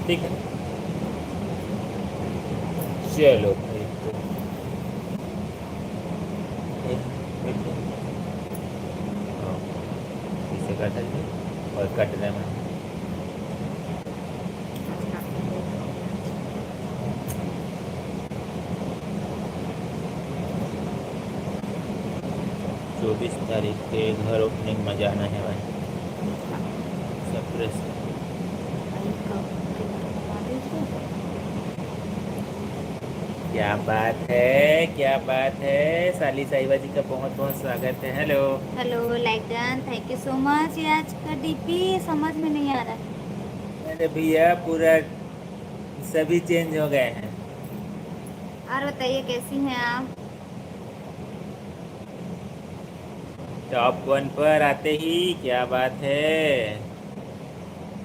ठीक है, चलो भाई तो इसे कर सकते और कट रहे हैं। 24 तारीख के घर ओपनिंग में जाना है भाई, सरप्राइज। क्या बात है, क्या बात है। साली साहिबा जी का बहुत बहुत स्वागत है। हेलो हेलो लाइकन, थैंक यू सो मच। ये आज का डीपी समझ में नहीं आ रहा है। अरे भैया पूरा सभी चेंज हो गए हैं। और बताइए कैसी हैं आप? टॉप 1 पर आते ही क्या बात है।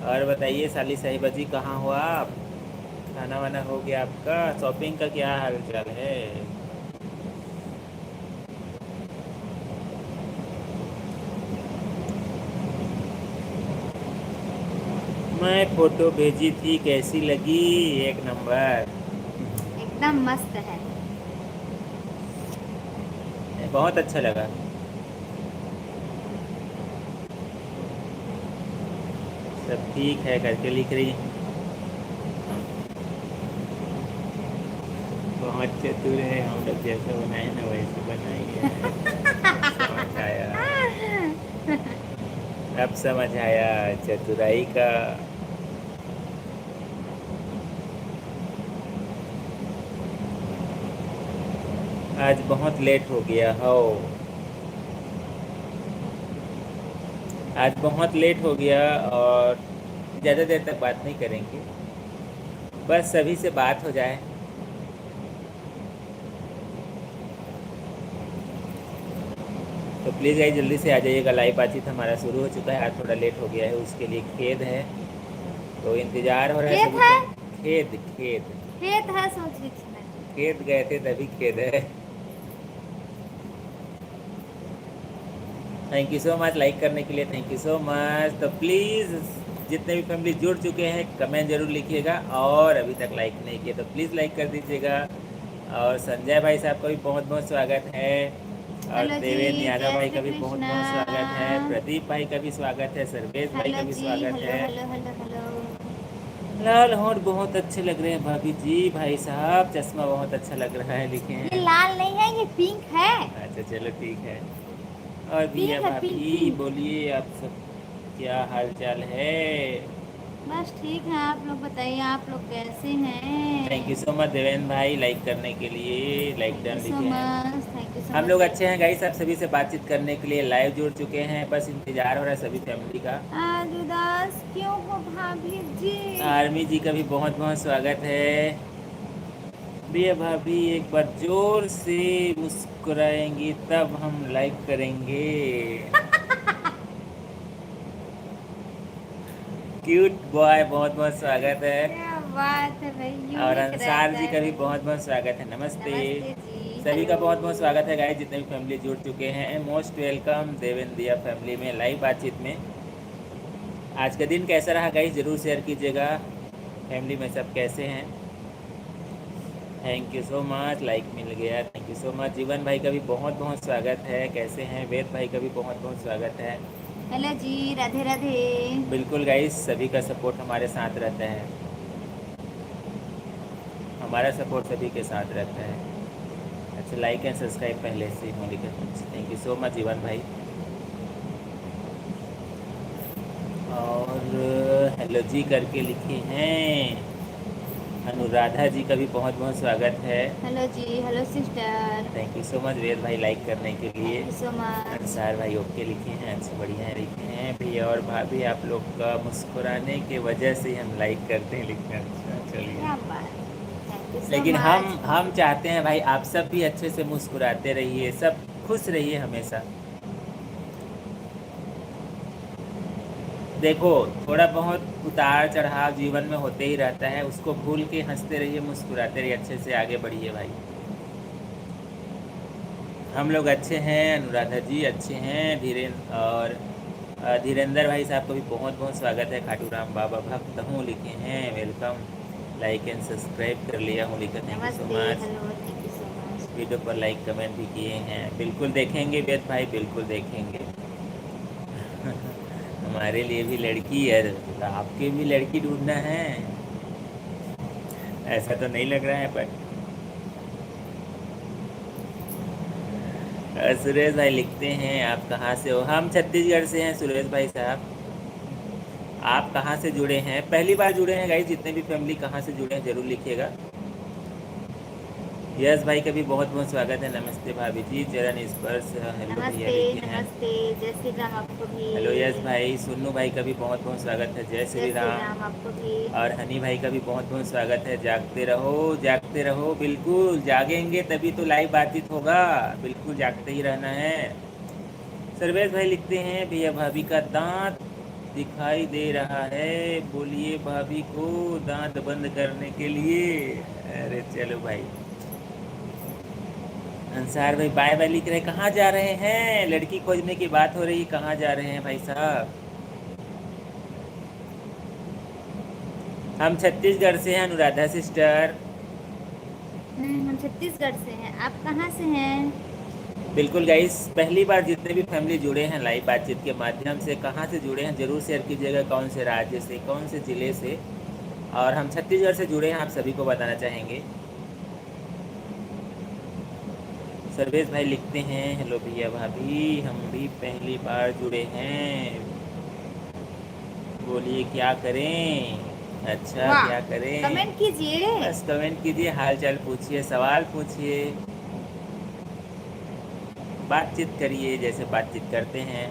और बताइए साली साहिबा जी कहाँ हो आप? खाना वाना हो गया आपका? शॉपिंग का क्या हाल चाल है? मैं फोटो भेजी थी, कैसी लगी? एक नंबर। एकदम मस्त है। बहुत अच्छा लगा। सब ठीक है करके लिख रही। बहुत चतुर है, हम लोग जैसे बनाए ना वैसे बनाएंगे। समझ आया, अब समझ आया चतुराई का। आज बहुत लेट हो गया हो। आज बहुत लेट हो गया और ज़्यादा देर तक बात नहीं करेंगे, बस सभी से बात हो जाए। तो प्लीज़ गाइस जल्दी से आ जाइएगा, लाइव बातचीत हमारा शुरू हो चुका है। आज थोड़ा लेट हो गया है, उसके लिए खेद है। तो इंतज़ार हो रहा है खेत सभी है। का। खेद खेद। खेत है, सोच रही थी मैं। खेद गए थे तभी खेद है। Thank you so much like करने के लिए, थैंक यू सो मच। तो प्लीज़ जितने भी फैमिली जुड़ चुके हैं कमेंट ज़रूर लिखिएगा, और अभी तक लाइक नहीं किए तो प्लीज़ लाइक कर दीजिएगा। और संजय भाई साहब का भी बहुत बहुत स्वागत है, और हेलो जी, देवेंद्र यादव जय भाई श्री का भी बहुत कृष्णा। बहुत स्वागत है, प्रदीप भाई का भी स्वागत है, सर्वेश भाई हेलो का भी जी, स्वागत हेलो है। Hello hello hello. लाल होंठ बहुत अच्छे लग रहे हैं भाभी जी। भाई साहब चश्मा बहुत अच्छा लग रहा है, लिखे ये हैं। लाल नहीं है, ये पिंक है। अच्छा चलो ठीक है। और भैया पिंक है, पिंक भाभी पिंक। बोलिए आप सब, क्या हाल चाल है? बस ठीक है, आप लोग बताइए, आप लोग कैसे थैंक यू हैं? सो मच देवेंद्र भाई लाइक करने के लिए, like thank you done so लिखे हैं। मच, थैंक यू सो हम मच लोग लाइक अच्छे हैं करने गाइस, के आप सभी से बातचीत करने के लिए लाइव जुड़ चुके हैं, बस इंतजार हो रहा है सभी फैमिली का। लिए। आज उदास क्यों हो भाभी जी? आर्मी जी का भी बहुत बहुत स्वागत है। भैया भाभी एक बार जोर से मुस्कुराएंगी तब हम लाइक करेंगे। क्यूट बॉय बहुत बहुत स्वागत है। क्या बात है भाई, यूं और ही अंसार रहता जी है का भी भाई। बहुत बहुत स्वागत है, नमस्ते। नमस्ते जी, सभी हेलो। का बहुत बहुत स्वागत है गाइस, जितने भी फैमिली जुड़ चुके हैं मोस्ट वेलकम देवेंद्र दिया फैमिली में, लाइव बातचीत में। आज का दिन कैसा रहा गाइस ज़रूर शेयर कीजिएगा, फैमिली में सब कैसे हैं। Thank you so much, like मिल गया, थैंक यू सो मच। जीवन भाई का भी बहुत बहुत स्वागत है, कैसे हैं? वेद भाई का भी बहुत बहुत स्वागत है। हेलो जी, राधे राधे। बिल्कुल गाइस, सभी का सपोर्ट हमारे साथ रहता है, हमारा सपोर्ट सभी के साथ रहता है। अच्छा लाइक एंड सब्सक्राइब पहले से हो लिखा, थैंक यू सो मच जीवन भाई। और हेलो जी करके लिखे हैं। अनुराधा जी का भी बहुत बहुत स्वागत है। हेलो जी, hello sister. Thank you so much Ved भाई लाइक करने के लिए। Thank you so much. Ansar भाई ओके लिखे हैं, अच्छे बढ़िया है लिखे हैं। भैया और भाभी आप लोग का मुस्कुराने के वजह से हम लाइक करते हैं, लिखते हैं। अच्छा चलिए। क्या बात, थैंक यू सो लेकिन हम मच। हम चाहते हैं भाई आप सब भी अच्छे से मुस्कुराते रहिए, सब खुश रहिए हमेशा। देखो थोड़ा बहुत उतार चढ़ाव जीवन में होते ही रहता है, उसको भूल के हंसते रहिए, मुस्कुराते रहिए, अच्छे से आगे बढ़िए भाई। हम लोग अच्छे हैं, अनुराधा जी अच्छे हैं, धीरेन्द्र और धीरेन्द्र भाई साहब को भी बहुत बहुत स्वागत है। खाटू राम बाबा भक्त हूँ लिखे हैं, वेलकम। लाइक एंड सब्सक्राइब कर लिया हूँ लिखा, थैंक यू सो नमस्ते, much. Hello, thank you so much. Video पर लाइक कमेंट भी किए हैं, बिल्कुल देखेंगे वेद भाई, बिल्कुल देखेंगे। हमारे लिए भी लड़की है, तो आपके भी लड़की ढूंढना है, ऐसा तो नहीं लग रहा है पर। सुरेश भाई लिखते हैं आप कहाँ से हो? हम छत्तीसगढ़ से हैं सुरेश भाई साहब। आप कहाँ से जुड़े हैं? पहली बार जुड़े हैं गाइस? जितने भी फैमिली कहाँ से जुड़े हैं जरूर लिखिएगा। यस भाई का भी बहुत बहुत स्वागत है। नमस्ते भाभी जी, चरण स्पर्श, हेलो भैया नमस्ते, लिखे हैं। नमस्ते, जय श्री राम आपको भी। हेलो यस भाई। सुन्नू भाई का भी बहुत बहुत स्वागत है, जय जय श्री श्री राम। राम आपको भी। और हनी भाई का भी बहुत बहुत स्वागत है। जागते रहो, जागते रहो, बिल्कुल जागेंगे तभी तो लाइव बातचीत होगा, बिल्कुल जागते ही रहना है। सर्वेश भाई लिखते हैं भैया भाभी का दांत दिखाई दे रहा है, बोलिए भाभी को दांत बंद करने के लिए। अरे चलो भाई। अंसार भाई बाय बाय लिख रहे हैं, कहाँ जा रहे हैं? लड़की खोजने की बात हो रही, कहाँ जा रहे हैं भाई साहब? हम छत्तीसगढ़ से हैं अनुराधा सिस्टर। हम छत्तीसगढ़ से हैं, आप कहाँ से हैं? बिल्कुल गाइस, पहली बार जितने भी फैमिली जुड़े हैं लाइव बातचीत के माध्यम से, कहाँ से जुड़े हैं जरूर शेयर कीजिएगा, कौन से राज्य से, कौन से ज़िले से। और हम छत्तीसगढ़ से जुड़े हैं, आप सभी को बताना चाहेंगे। सर्वेश भाई लिखते हैं हेलो भैया भाभी, हम भी पहली बार जुड़े हैं, बोलिए क्या करें? अच्छा वाह, क्या करें? कमेंट कीजिए। बस कमेंट कीजिए, हाल चाल पूछिए, सवाल पूछिए, बातचीत करिए जैसे बातचीत करते हैं।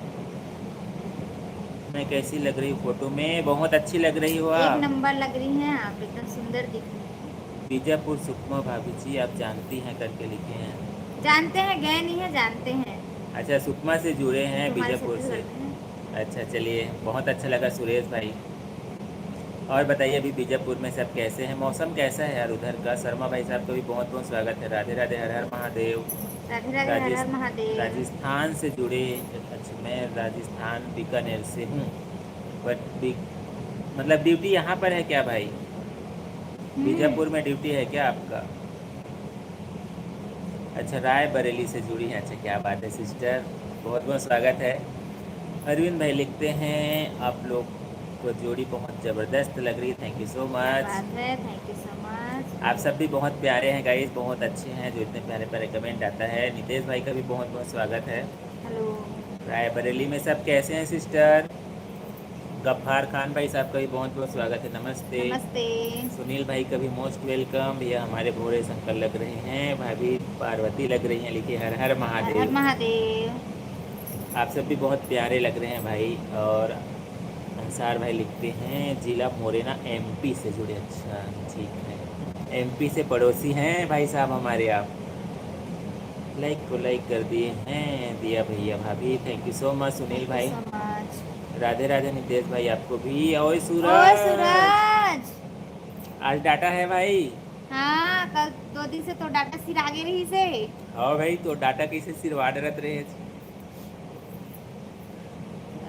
मैं कैसी लग रही हूँ फोटो में? बहुत अच्छी लग रही हो एक आप। नंबर लग रही हैं आप, एकदम सुंदर दिख रही हैं। बीजापुर सुकमा भाभी जी आप जानती हैं करके लिखे हैं। जानते हैं, गए नहीं है, जानते हैं। अच्छा सुकमा से जुड़े हैं तुम्हारे बीजापुर से। छत्तीसगढ़ में हैं। अच्छा चलिए, बहुत अच्छा लगा सुरेश भाई। और बताइए अभी बीजापुर में सब कैसे हैं? मौसम कैसा है यार उधर का? शर्मा भाई साहब का भी बहुत बहुत स्वागत है। राधे राधे, हर हर महादेव। राधे राधे, हर हर महादेव। राजस्थान से जुड़े? अच्छा मैं राजस्थान बीकानेर से हूँ, बट मतलब ड्यूटी यहाँ पर है क्या भाई? बीजापुर में ड्यूटी है क्या आपका? अच्छा रायबरेली से जुड़ी हैं, अच्छा क्या बात है सिस्टर, बहुत बहुत स्वागत है। अरविंद भाई लिखते हैं आप लोग को जोड़ी बहुत ज़बरदस्त लग रही है, थैंक यू सो क्या मच। बात है, थैंक यू सो मच। आप सब भी बहुत प्यारे हैं गाइस, बहुत अच्छे हैं जो इतने प्यारे प्यारे कमेंट आता है। नितेश भाई का भी बहुत बहुत स्वागत है। हेलो। रायबरेली में सब कैसे हैं सिस्टर? गफ्फार खान भाई साहब का भी बहुत बहुत स्वागत है, नमस्ते। नमस्ते। सुनील भाई का भी मोस्ट वेलकम। भैया हमारे भोरे शंकर लग रहे हैं, भाभी पार्वती लग रही हैं, लिखिए हर हर हर हर महादेव। महादेव। आप सब भी बहुत प्यारे लग रहे हैं भाई। और अंसार भाई लिखते हैं जिला मोरेना एमपी से जुड़े, अच्छा ठीक है, एमपी से पड़ोसी हैं भाई साहब हमारे आप। लाइक को लाइक कर दिए हैं, दिया भैया भाभी, thank you so much Sunil भाई। So much. राधे राधे नितेश भाई आपको भी। ओए ओए सूरज, सूरज। आज डाटा है भाई? हाँ, कल 2 दिन से तो डाटा सिर आगे रही से। हाँ भाई, तो डाटा कैसे सिरवा डरत रहे?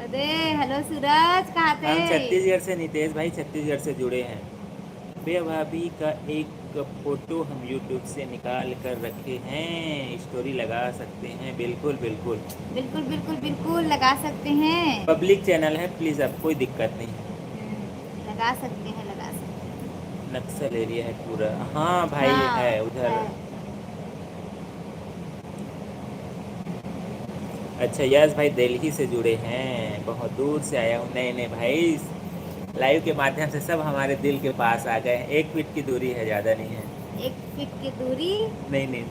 अरे हेलो सूरज, कहाँ थे? हम छत्तीसगढ़ से, नितेश भाई छत्तीसगढ़ से जुड़े हैं। भैया भाभी का एक फोटो हम यूट्यूब से निकाल कर रखे हैं, स्टोरी लगा सकते हैं? बिल्कुल बिल्कुल बिल्कुल बिल्कुल बिल्कुल लगा सकते हैं। पब्लिक चैनल है, प्लीज़ अब कोई दिक्कत नहीं। लगा सकते हैं, लगा सकते हैं। नक्सल एरिया है पूरा, हाँ भाई हाँ, है उधर। है। अच्छा यस भाई दिल्ली से जुड़े हैं, बहुत दूर से आया हूँ। नहीं नहीं भाई, लाइव के माध्यम से सब हमारे दिल के पास आ गए हैं, 1 फीट की दूरी है, ज़्यादा नहीं है। 1 फीट की दूरी नहीं नहीं।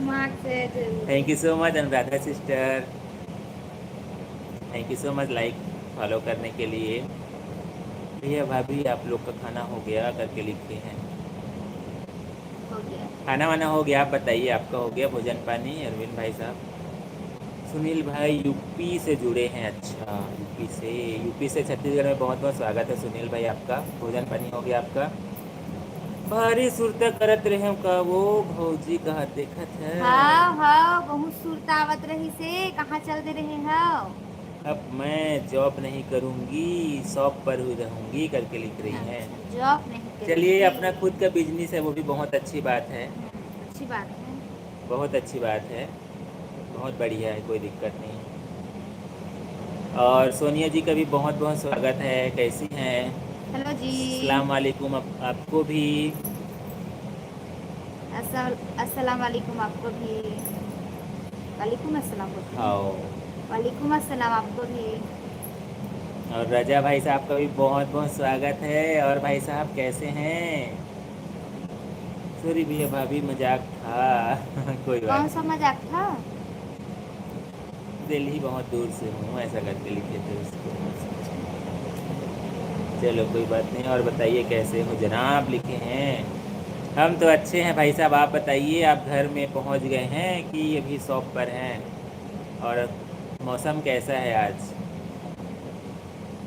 मार्क से जरूर। Thank you so much Anuradha sister, thank you so much like follow करने के लिए। भैया भाभी आप लोग का खाना हो गया करके लिखे हैं। हो गया। खाना वाना हो गया, आप बताइए आपका हो गया भोजन पानी? अरविंद भाई साहब। सुनील भाई यूपी से जुड़े हैं, अच्छा यूपी से छत्तीसगढ़ में बहुत बहुत स्वागत है सुनील भाई आपका। भोजन पानी हो गया आपका? भारी सुरता करत रहे का वो भौजी कहा देखत है। हाँ बहुत सुरता आवत रही से कहाँ चल दे रहे हो। अब मैं जॉब नहीं करूंगी, शॉप पर ही रहूंगी करके लिख रही हैं। अच्छा जॉब नहीं चलिए, अपना करेंगी। खुद का बिजनेस है, वो भी बहुत अच्छी बात है। अच्छी बात है। बहुत अच्छी बात है, बहुत बढ़िया है, कोई दिक्कत नहीं। और सोनिया जी का भी बहुत बहुत स्वागत है, कैसी हैं? हेलो जी। अस्सलाम वालेकुम आपको भी। अस्सलाम वालेकुम आपको भी। वालेकुम अस्सलाम बोलते हैं। हाँ, वालेकुम अस्सलाम आपको भी। और रजा भाई साहब का भी बहुत बहुत स्वागत है। और भाई साहब कैसे हैं? सॉरी भैया, भाभी मजाक था। कोई कौन बात सा नहीं। मजाक था। दिल्ली बहुत दूर से हूँ, ऐसा करके लिखे थे उसको। चलो कोई बात नहीं। और बताइए कैसे हो जनाब, लिखे हैं। हम तो अच्छे हैं भाई साहब, आप बताइए, आप घर में पहुंच गए हैं कि अभी शॉप पर हैं? और मौसम कैसा है आज?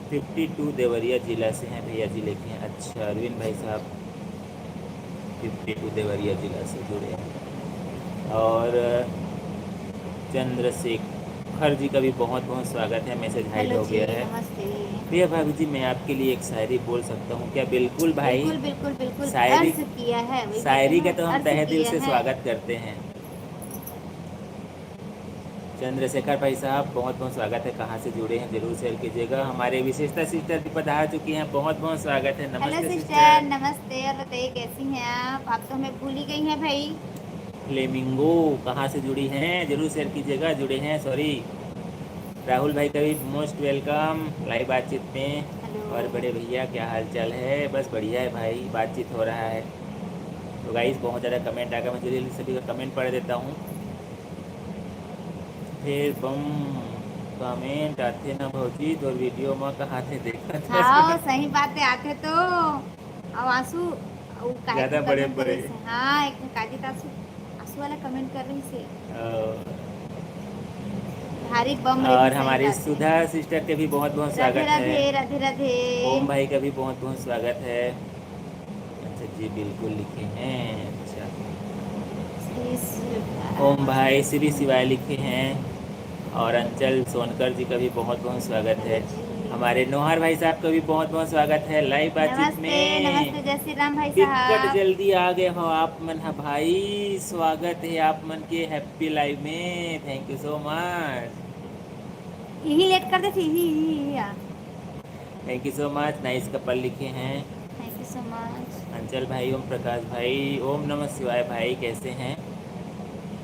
52 देवरिया जिला से हैं भैया जी, लिखे हैं। अच्छा, अरविंद भाई साहब 52 देवरिया जिला से जुड़े हैं। और चंद्रशेखर जी का भी बहुत बहुत स्वागत है, मैसेज हाइड हेलो हो जी गया है। नमस्ते। भैया भाभी जी, मैं आपके लिए एक शायरी बोल सकता हूँ क्या? बिल्कुल भाई। बिल्कुल बिल्कुल बिल्कुल शायरी, अर्ज किया है वही कहते शायरी हैं का ना तो हम अर्ज तहे दिल किया से है। स्वागत करते हैं। चंद्रशेखर भाई साहब बहुत बहुत स्वागत है, कहाँ से जुड़े हैं जरूर शेयर कीजिएगा। हमारे विशेषता सिस्टर भी पधार चुकी हैं, बहुत बहुत स्वागत है, हेलो नमस्ते सिस्टर सिस्टर। नमस्ते और बताइए कैसी हैं आप तो हमें भूल ही गई हैं भाई। फ्लेमिंगो कहाँ से जुड़ी हैं, जरूर शेयर कीजिएगा, जुड़े हैं, सॉरी। राहुल भाई का भी मोस्ट वेलकम लाइव बातचीत में। हेलो। और बड़े भैया क्या हाल चाल है? बस बढ़िया है भाई, बातचीत हो रहा है। तो गाइस बहुत ज़्यादा कमेंट आ गया, मैं जल्दी सभी का कमेंट पढ़ देता हूँ। फिर बम कमेंट आते ना भौजी, तो वीडियो में कहाँ थे देखा हाँ था। सही बात है आते तो अब आंसू वो काहे को ज़्यादा बड़े कमेंट कर बड़े। रही से हाँ एक काजी आंसू आंसू वाला कमेंट कर रही से भारी बम रही और सही हमारी बात है। सुधा सिस्टर के भी बहुत बहुत राधे स्वागत है। राधे राधे राधे। ओम भाई का भी बहुत बहुत स्वागत है। अच्छा जी, बिल्कुल लिखे हैं। अच्छा, श्री ओम भाई श्री शिवाय लिखे हैं। और अंचल सोनकर जी का भी बहुत बहुत स्वागत हेलो है। जी। हमारे नौहर भाई साहब का भी बहुत बहुत स्वागत है लाइव बातचीत नमस्ते नमस्ते में। जय श्री राम भाई टिकट साहब। जल्दी आ गए हो आप मन, हा भाई स्वागत है आप मन के हैप्पी लाइव में, थैंक यू सो मच। यही लेट कर दे थी ही thank you so much, nice couple लिखे हैं। Thank you so much. Anchal भाई, ओम प्रकाश भाई, ओम नमः शिवाय भाई, कैसे हैं?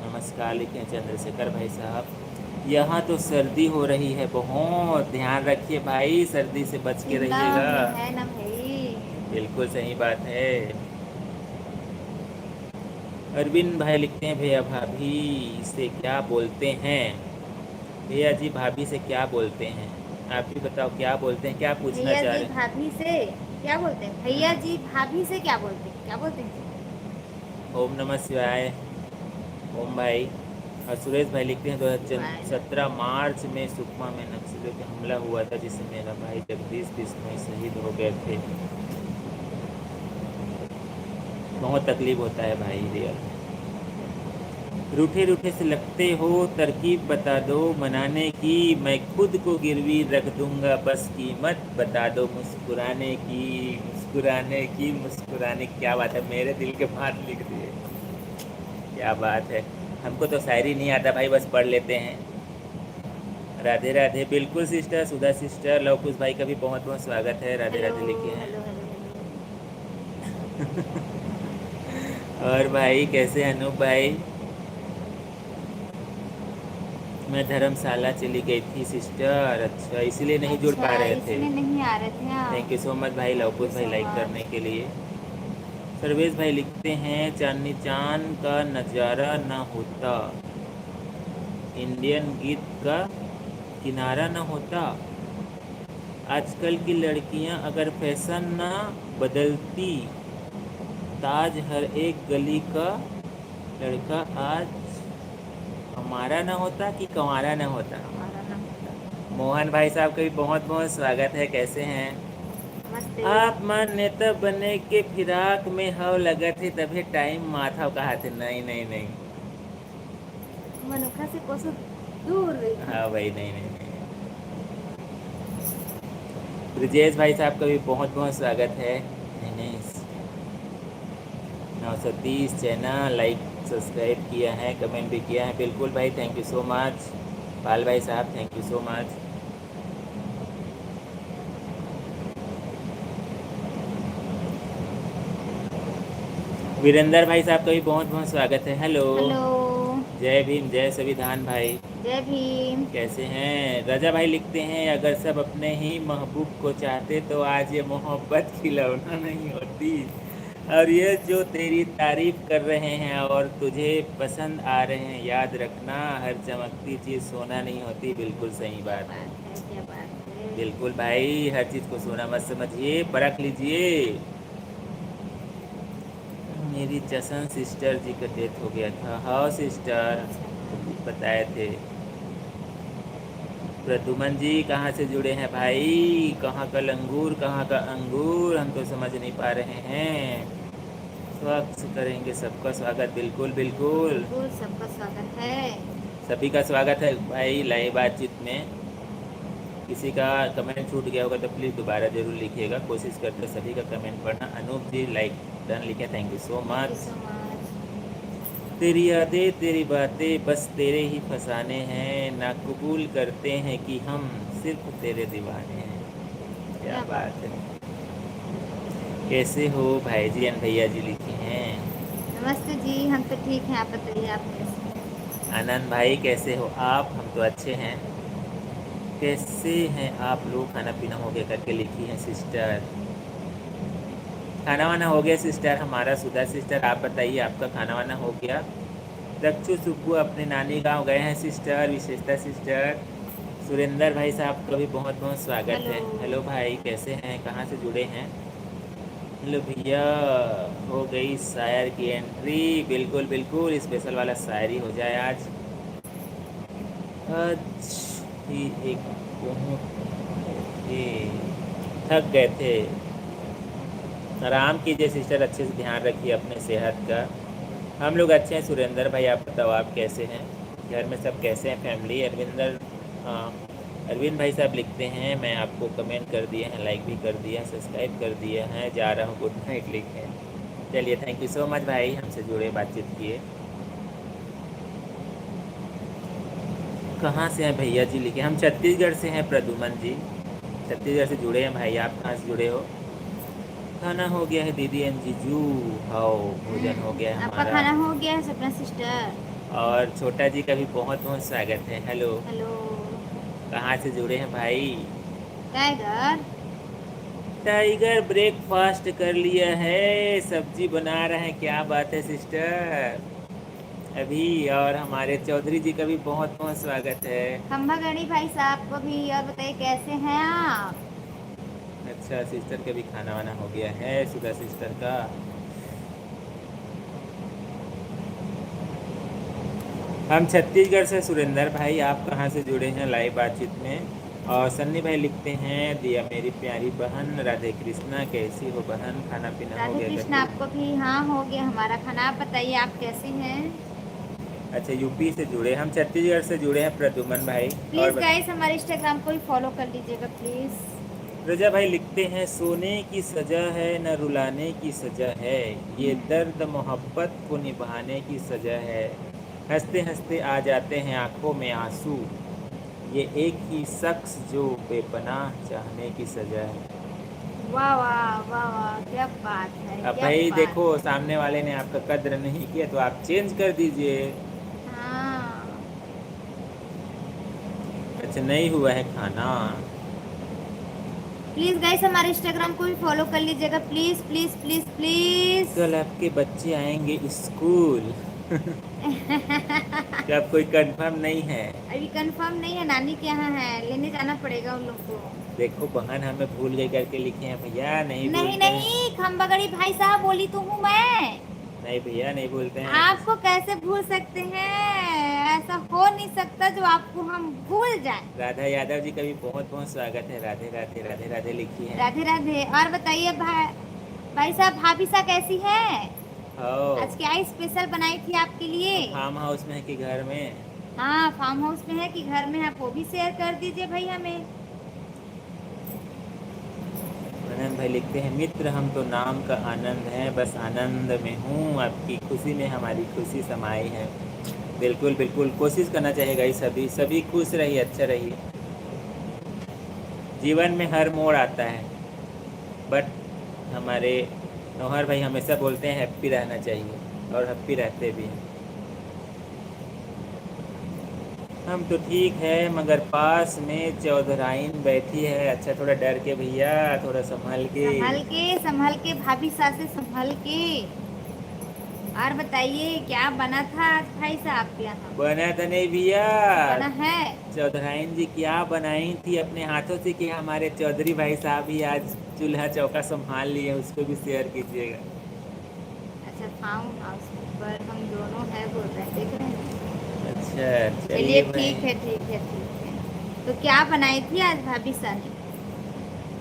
नमस्कार लिखे हैं चंद्रशेखर भाई साहब। यहाँ तो सर्दी हो रही है बहुत, ध्यान रखिए भाई, सर्दी से बच के शिमला रहिएगा। में है ना भाई। बिल्कुल सही बात है। अरविंद भाई लिखते हैं, भैया भाभी से क्या बोलते हैं? भैया जी भाभी से क्या बोलते हैं? आप भी बताओ क्या बोलते हैं, क्या पूछना भैया चाह जी रहे हैं? भाभी से क्या बोलते हैं भैया जी भाभी से क्या बोलते हैं क्या बोलते हैं। ओम नमः शिवाय ओम भाई। और सुरेश भाई लिखते हैं, 2017 मार्च में सुकमा में नक्सलियों पे हमला हुआ था, जिससे मेरा भाई जगदीश बिश्नोई शहीद हो गए थे। बहुत तकलीफ होता है भाई, रियल। रूठे रूठे से लगते हो, तरकीब बता दो मनाने की, मैं खुद को गिरवी रख दूंगा, बस कीमत बता दो मुस्कुराने की, मुस्कुराने की, मुस्कुराने की। क्या बात है, मेरे दिल के बात लिख दिए, क्या बात है। हमको तो शायरी नहीं आता भाई, बस पढ़ लेते हैं। राधे राधे, बिल्कुल सिस्टर, सुधा सिस्टर, लवकुश भाई का भी बहुत बहुत स्वागत है, राधे हेलो राधे लिखे हैं। Hello hello hello. और भाई कैसे हैं अनूप भाई? मैं धर्मशाला चली गई थी सिस्टर, अच्छा इसीलिए नहीं जुड़ पा अच्छा रहे थे। इसलिए नहीं आ रहे थे थैंक आप। यू सो मच भाई, थैंक यू लवकुश भाई सो लाइक करने मच। के लिए। सर्वेश भाई लिखते हैं, चांदनी चांद का नज़ारा ना होता, इंडियन गीत का किनारा ना होता, आजकल की लड़कियां अगर फैशन ना बदलती, ताज हर एक गली का लड़का आज हमारा ना होता कि कंवारा ना होता। हमारा नाम होता। मोहन भाई साहब का भी बहुत बहुत स्वागत है, कैसे हैं? नमस्ते। आप मान्यता बने के फिराक में हव लगत है तभी टाइम माथा कहा थे नहीं नहीं नहीं। मनुखा से कोसों दूर रही थी। हाँ भाई नहीं नहीं नहीं। ब्रिजेश भाई साहब का भी बहुत बहुत स्वागत है। नहीं नहीं 930 चैनल लाइक सब्सक्राइब किया है, कमेंट भी किया है। बिल्कुल भाई, thank you so much. Pal भाई साहब thank you so much. Virendra भाई साहब का भी बहुत बहुत स्वागत है। Hello, hello. जय भीम, जय संविधान भाई। जय भीम। कैसे हैं? रजा भाई लिखते हैं, अगर सब अपने ही महबूब को चाहते तो आज ये मोहब्बत खिलौना नहीं होती। और ये जो तेरी तारीफ कर रहे हैं और तुझे पसंद आ रहे हैं, याद रखना हर चमकती चीज़ सोना नहीं होती। बिल्कुल सही क्या बात है। बात है, क्या बात है। बिल्कुल भाई, हर चीज़ को सोना मत समझिए, परख लीजिए। मेरी जसन सिस्टर जी का डेथ हो गया था। हाँ सिस्टर, अच्छा। बताए थे। प्रद्युमन जी कहाँ से जुड़े हैं भाई? कहाँ का लंगूर कहाँ का अंगूर, हम तो समझ नहीं पा रहे हैं। स्वागत करेंगे, सबका स्वागत। बिल्कुल बिल्कुल, बिल्कुल सबका स्वागत है। सभी का स्वागत है भाई लाइव बातचीत में। किसी का कमेंट छूट गया होगा तो प्लीज़ दोबारा ज़रूर लिखिएगा, कोशिश करते सभी का कमेंट पढ़ना। अनूप जी लाइक डन लिखे, thank you so thank you much. So much. तेरी यादें तेरी बातें बस तेरे ही फसाने हैं, ना कबूल करते हैं कि हम सिर्फ तेरे दीवाने हैं। क्या क्या बात बात है। है। कैसे हो भाई जी एंड भैया जी लिखे हैं। नमस्ते जी, हम तो ठीक हैं, आप बताइए आप कैसे हैं। आनंद भाई कैसे हो आप? हम तो अच्छे हैं। कैसे हैं आप लोग? खाना पीना हो गया करके लिखी है सिस्टर। खाना वाना हो गया सिस्टर हमारा। सुधा सिस्टर आप बताइए, आपका खाना वाना हो गया? दक्षु सुब्बू अपने नानी गांव गए हैं सिस्टर। विशेषता सिस्टर। सुरेंद्र भाई साहब का भी बहुत बहुत स्वागत हेलो। है। हेलो भाई, कैसे हैं? कहाँ से जुड़े हैं? हेलो भैया, हो गई शायर की एंट्री। बिल्कुल बिल्कुल, स्पेशल वाला शायरी हो जाए आज। आज ही एक ये थक गए थे। आराम कीजिए सिस्टर, अच्छे से ध्यान रखिए अपने सेहत का। हम लोग अच्छे हैं सुरेंद्र भाई, आप बताओ आप कैसे हैं? घर में सब कैसे हैं? फैमिली अरविंदर, हाँ अरविंद भाई साहब लिखते हैं, मैं आपको कमेंट कर दिए हैं, लाइक भी कर दिया है, सब्सक्राइब कर दिए हैं, जा रहा हूँ गुड नाइट लिखे हैं। चलिए थैंक यू सो मच भाई, हमसे जुड़े बातचीत किए। कहाँ से हैं भैया जी लिखे? हम छत्तीसगढ़ से हैं प्रद्युमन जी, छत्तीसगढ़ से जुड़े हैं भाई। आप कहाँ से जुड़े हो? खाना हो गया है दीदी एंड जीजू। हाओ, भोजन हो गया है आपका हमारा। खाना हो गया है सपना सिस्टर। और छोटा जी का भी बहुत बहुत स्वागत है। Hello, hello. कहाँ से जुड़े हैं भाई? टाइगर। टाइगर ब्रेकफास्ट कर लिया है, सब्जी बना रहे हैं। क्या बात है सिस्टर अभी। और हमारे चौधरी जी का भी बहुत बहुत स्वागत है। खम्भा गणी भाई साहब को भी। और बताइए कैसे हैं आप। अच्छा, सिस्टर का भी खाना वाना हो गया है, सुधा सिस्टर का। हम छत्तीसगढ़ से सुरेंद्र भाई, आप कहाँ से जुड़े हैं लाइव बातचीत में? और सन्नी भाई लिखते हैं, दिया मेरी प्यारी बहन राधे कृष्णा, कैसी हो बहन? खाना पीना हो राधे गया कृष्ण, करके। आपको भी हाँ हो गया हमारा खाना। आप बताइए आप कैसे हैं। अच्छा, यूपी से जुड़े, हम छत्तीसगढ़ से जुड़े हैं प्रद्युमन भाई। और प्लीज गाइस हमारे इंस्टाग्राम को भी फॉलो कर लीजिएगा प्लीज। रजा भाई लिखते हैं, सोने की सजा है न रुलाने की सजा है, ये दर्द मोहब्बत को निभाने की सजा है, हंसते हंसते आ जाते हैं आंखों में आंसू, ये एक ही शख्स जो बेपनाह चाहने की सजा है। वाह वाह वाह वाह, क्या बात है, अब क्या भाई बात देखो, है। सामने वाले ने आपका कद्र नहीं किया तो आप चेंज कर दीजिए। हाँ। अच्छा, नहीं हुआ है खाना? प्लीज गाइस हमारे इंस्टाग्राम को भी फॉलो कर लीजिएगा प्लीज प्लीज प्लीज प्लीज। कल आपके बच्चे आएंगे स्कूल। क्या कोई कंफर्म नहीं है? अभी कंफर्म नहीं है, नानी के यहाँ है, लेने जाना पड़ेगा उन लोग को। देखो बहन, हमें भूल गई करके लिखे हैं भैया, नहीं नहीं भूलते हैं। नहीं, खम्बगड़ी भाई साहब बोली तो हूँ मैं। नहीं भैया, नहीं भूलते हैं। आपको कैसे भूल सकते हैं। ऐसा हो नहीं सकता जो आपको हम भूल जाएं। राधा यादव जी का भी बहुत बहुत स्वागत है। राधे राधे राधे राधे लिखी है। राधे राधे। और बताइए भाई साहब, भाभी सा कैसी है? हो आज क्या स्पेशल बनाई थी आपके लिए? फार्म हाउस में है कि घर में? हाँ, फार्म हाउस में है कि घर में है, आप वो भी शेयर कर दीजिए भाई हमें। आनंद भाई लिखते हैं, मित्र हम तो नाम का आनंद है, बस आनंद में हूँ, आपकी खुशी में हमारी खुशी समाई है। बिल्कुल बिल्कुल, कोशिश करना चाहिए सभी सभी खुश रहिए, अच्छा रहिए। जीवन में हर मोड़ आता है, बट हमारे नौहर भाई हमेशा बोलते हैं हैप्पी रहना चाहिए, और हैप्पी रहते भी हैं। हम तो ठीक है, मगर पास में चौधराइन बैठी है। अच्छा, थोड़ा डर के भैया, थोड़ा संभल के। संभल के भाभी सा से संभल के। और बताइए क्या बना था आज भाई साहब के यहाँ? बना था नहीं भैया, बना है। चौधराइन जी क्या बनाई थी अपने हाथों से कि हमारे चौधरी भाई साहब ही आज चूल्हा चौका संभाल लिए, उसको भी शेयर कीजिएगा। अच्छा, फार्म हाउस पर हम दोनों है बोल रहे हैं, देख रहे हैं। अच्छा चलिए भाई, ठीक है ठीक है ठीक है। तो क्या बनाई थी आज भाभी सा ने?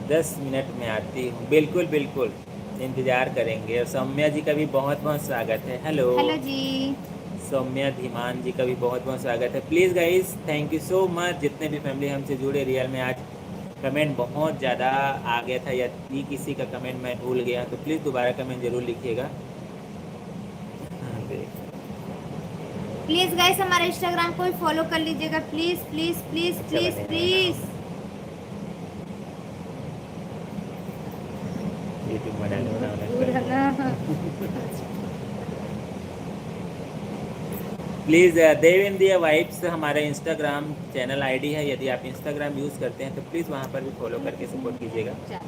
10 मिनट में आती हूँ। बिल्कुल बिल्कुल, इंतजार करेंगे। और सौम्या जी का भी बहुत बहुत स्वागत है। हेलो हेलो जी। सौम्या धीमान जी का भी बहुत बहुत स्वागत है। Please guys, thank you so much, जितने भी फैमिली हमसे जुड़े। रियल में आज कमेंट बहुत ज़्यादा आ गया था, या किसी का कमेंट मैं भूल गया, तो प्लीज़ दोबारा कमेंट ज़रूर लिखिएगा। प्लीज गाइस हमारे इंस्टाग्राम को भी फॉलो कर लीजिएगा, प्लीज प्लीज प्लीज अच्छा प्लीज बनेगा प्लीज। यूट्यूब में डालने दूर है वाला। ना। प्लीज़ देवेंद्र वाइब्स हमारा इंस्टाग्राम चैनल आईडी है। यदि आप इंस्टाग्राम यूज़ करते हैं तो प्लीज़ वहाँ पर भी फॉलो करके सपोर्ट कीजिएगा।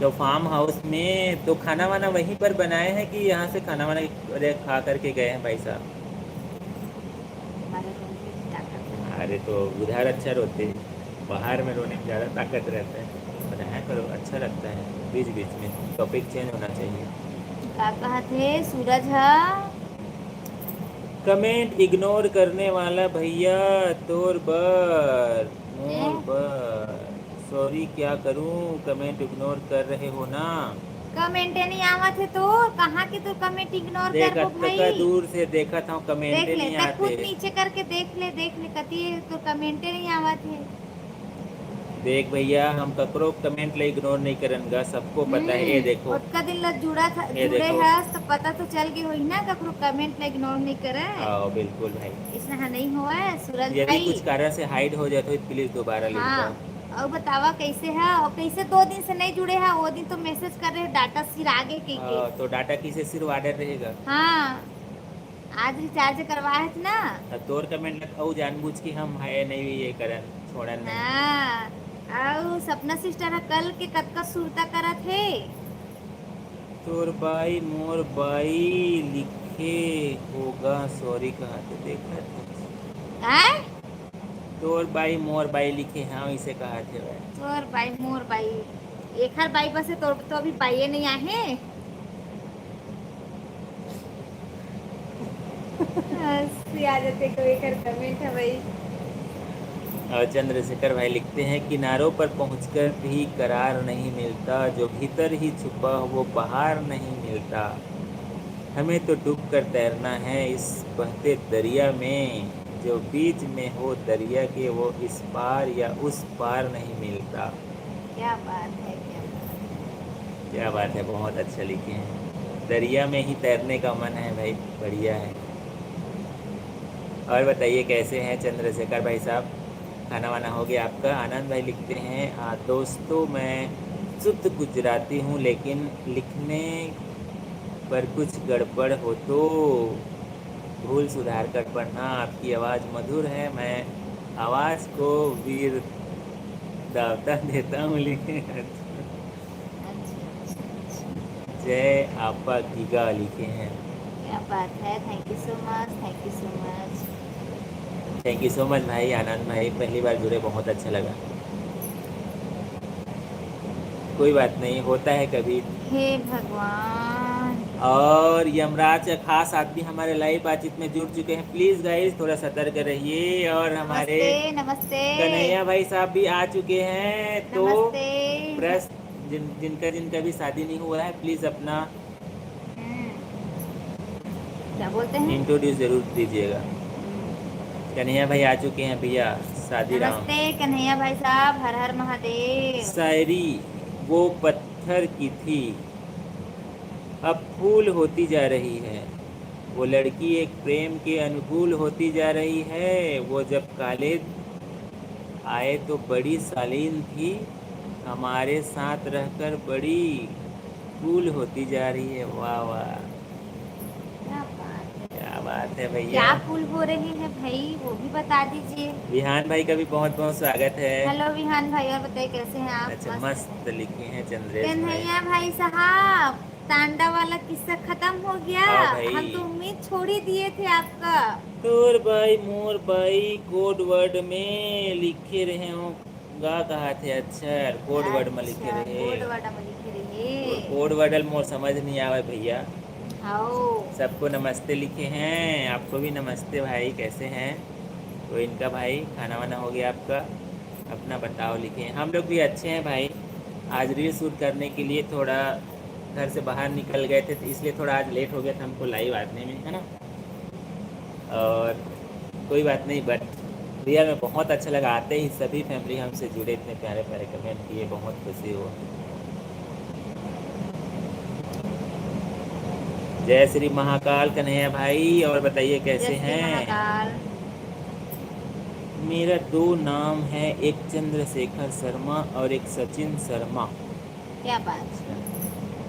तो फार्म हाउस में तो खाना वाना वहीं पर बनाए हैं कि यहाँ से खाना वाना खा करके गए हैं भाई साहब? अरे तो उधर अच्छा रोते, बाहर में रोने में ज़्यादा ताकत रहता है। बनाया करो, अच्छा लगता है। बीच बीच में टॉपिक चेंज होना चाहिए। क्या कहा थे सूरज? हाँ, कमेंट इग्नोर करने वाला भैया तोर बर मोर बर, सॉरी क्या करूं, कमेंट इग्नोर कर रहे हो ना। कमेंटे नहीं आवत है तो कहाँ के तो कमेंट इग्नोर देख करबो तक भाई? दूर से देखा था, देख कमेंटे ले, नहीं तक आते। खुद नीचे करके देख ले कती तो कमेंटे नहीं आवत है। देख भैया, हम ककरो कमेंट ले इग्नोर नहीं करेंगे, सबको पता है। ये देखो, उसका दिन ला ये जुड़े देखो। है तो पता तो चल गई हुई ना, ककरो कमेंट ले इग्नोर नहीं करे। हाँ बिल्कुल भाई, इसमें नहीं हुआ है सूरज यदि भाई। कुछ कारण से हाइड हो जाए तो प्लीज़ दोबारा लिख हाँ, दो। और बतावा कैसे है और कैसे 2 दिन से नहीं जुड़े हैं? वो दिन तो मैसेज कर रहे हैं डाटा सिर आगे के। तो डाटा किसे सिर्फ ऑर्डर रहेगा? हाँ, आज रिचार्ज करवाए थे ना। तोर कमेंट लखाऊ जानबूझ के हम है नहीं ये करन छोड़न नहीं। हाँ, और सपना सिस्टर है कल के कतका सुरता करा थे। तोर बाई मोर बाई लिखे होगा, सॉरी कहा तो देखा था। हैं? तोर बाई मोर बाई लिखे हैं, इसे कहा थे भाई। तोर बाई मोर बाई, एक हर बाई बसे तो अभी बाई नहीं आए। हंसी आ जाते कोई कर कमेंट है भाई। और चंद्रशेखर भाई लिखते हैं, किनारों पर पहुंचकर भी करार नहीं मिलता, जो भीतर ही छुपा हो वो बाहर नहीं मिलता। हमें तो डूब कर तैरना है इस बहते दरिया में, जो बीच में हो दरिया के वो इस पार या उस पार नहीं मिलता। क्या बात है, क्या बात है। क्या बात है, बहुत अच्छा लिखे हैं। दरिया में ही तैरने का मन है भाई, बढ़िया है। और बताइए कैसे हैं चंद्रशेखर भाई साहब, खाना वाना हो गया आपका? आनंद भाई लिखते हैं, दोस्तों मैं शुद्ध गुजराती हूँ, लेकिन लिखने पर कुछ गड़बड़ हो तो भूल सुधार कर पढ़ना। आपकी आवाज़ मधुर है, मैं आवाज़ को वीर दावता देता हूँ, लिखे। जय आपा गीगा लिखे हैं। क्या बात है, thank you so much, thank you so much. Thank you so much भाई। आनंद भाई पहली बार जुड़े, बहुत अच्छा लगा। कोई बात नहीं, होता है कभी। हे भगवान, और यमराज का खास आदमी हमारे लाइव बातचीत में जुड़ चुके हैं। प्लीज़ गाइस थोड़ा सतर्क रहिए। और हमारे नमस्ते नमस्ते कन्हैया भाई साहब भी आ चुके हैं। तो नमस्ते। जिनका भी शादी नहीं हुआ है प्लीज़ अपना हम्म, क्या बोलते हैं? इंट्रोड्यूस जरूर दीजिएगा। कन्हैया भाई आ चुके हैं भैया। शादी राम। नमस्ते कन्हैया भाई साहब, हर हर महादेव। शायरी वो पत्थर की थी, अब फूल होती जा रही है। वो लड़की एक प्रेम के अनुकूल होती जा रही है। वो जब कॉलेज आए तो बड़ी शालीन थी, हमारे साथ रहकर बड़ी कूल होती जा रही है। वाह वाह, क्या बात है, क्या बात है भैया। क्या फूल हो रहे हैं भाई, वो भी बता दीजिए। विहान भाई का भी बहुत बहुत स्वागत है। हेलो विहान भाई, और बताइए कैसे हैं आप? अच्छा मस्त है। मस्त लिखे हैं चंद्रेश भाई। कन्हैया भाई साहब, तांडा वाला किस्सा खत्म हो गया। हाँ हम तो भाई। उम्मीद छोड़ ही दिए थे आपका। तोर भाई मोर भाई कोड वर्ड में लिखे रहे हो गा कहा थे अक्षर कोड वर्ड में लिखे अच्छा, रहे। कोड वर्ड में लिखे और रहे। कोड वर्ड मोर समझ नहीं आवे भैया। आओ। सबको नमस्ते लिखे हैं, आपको भी नमस्ते भाई, कैसे हैं? तो इनका भाई खाना वाना हो गया आपका? अपना बताओ लिखे हैं। हम लोग भी अच्छे हैं भाई। आज रील शूट करने के लिए थोड़ा घर से बाहर निकल गए थे, तो इसलिए थोड़ा आज लेट हो गया था हमको लाइव आने में, है ना। और कोई बात नहीं, बट रियल में बहुत अच्छा लगा। आते ही सभी फैमिली हमसे जुड़े, इतने प्यारे प्यारे कमेंट किए, बहुत खुशी हुआ। जय श्री महाकाल कन्हैया भाई, और बताइए कैसे जय श्री हैं? महाकाल। मेरा दो नाम है, एक चंद्रशेखर शर्मा और एक सचिन शर्मा। क्या बात है।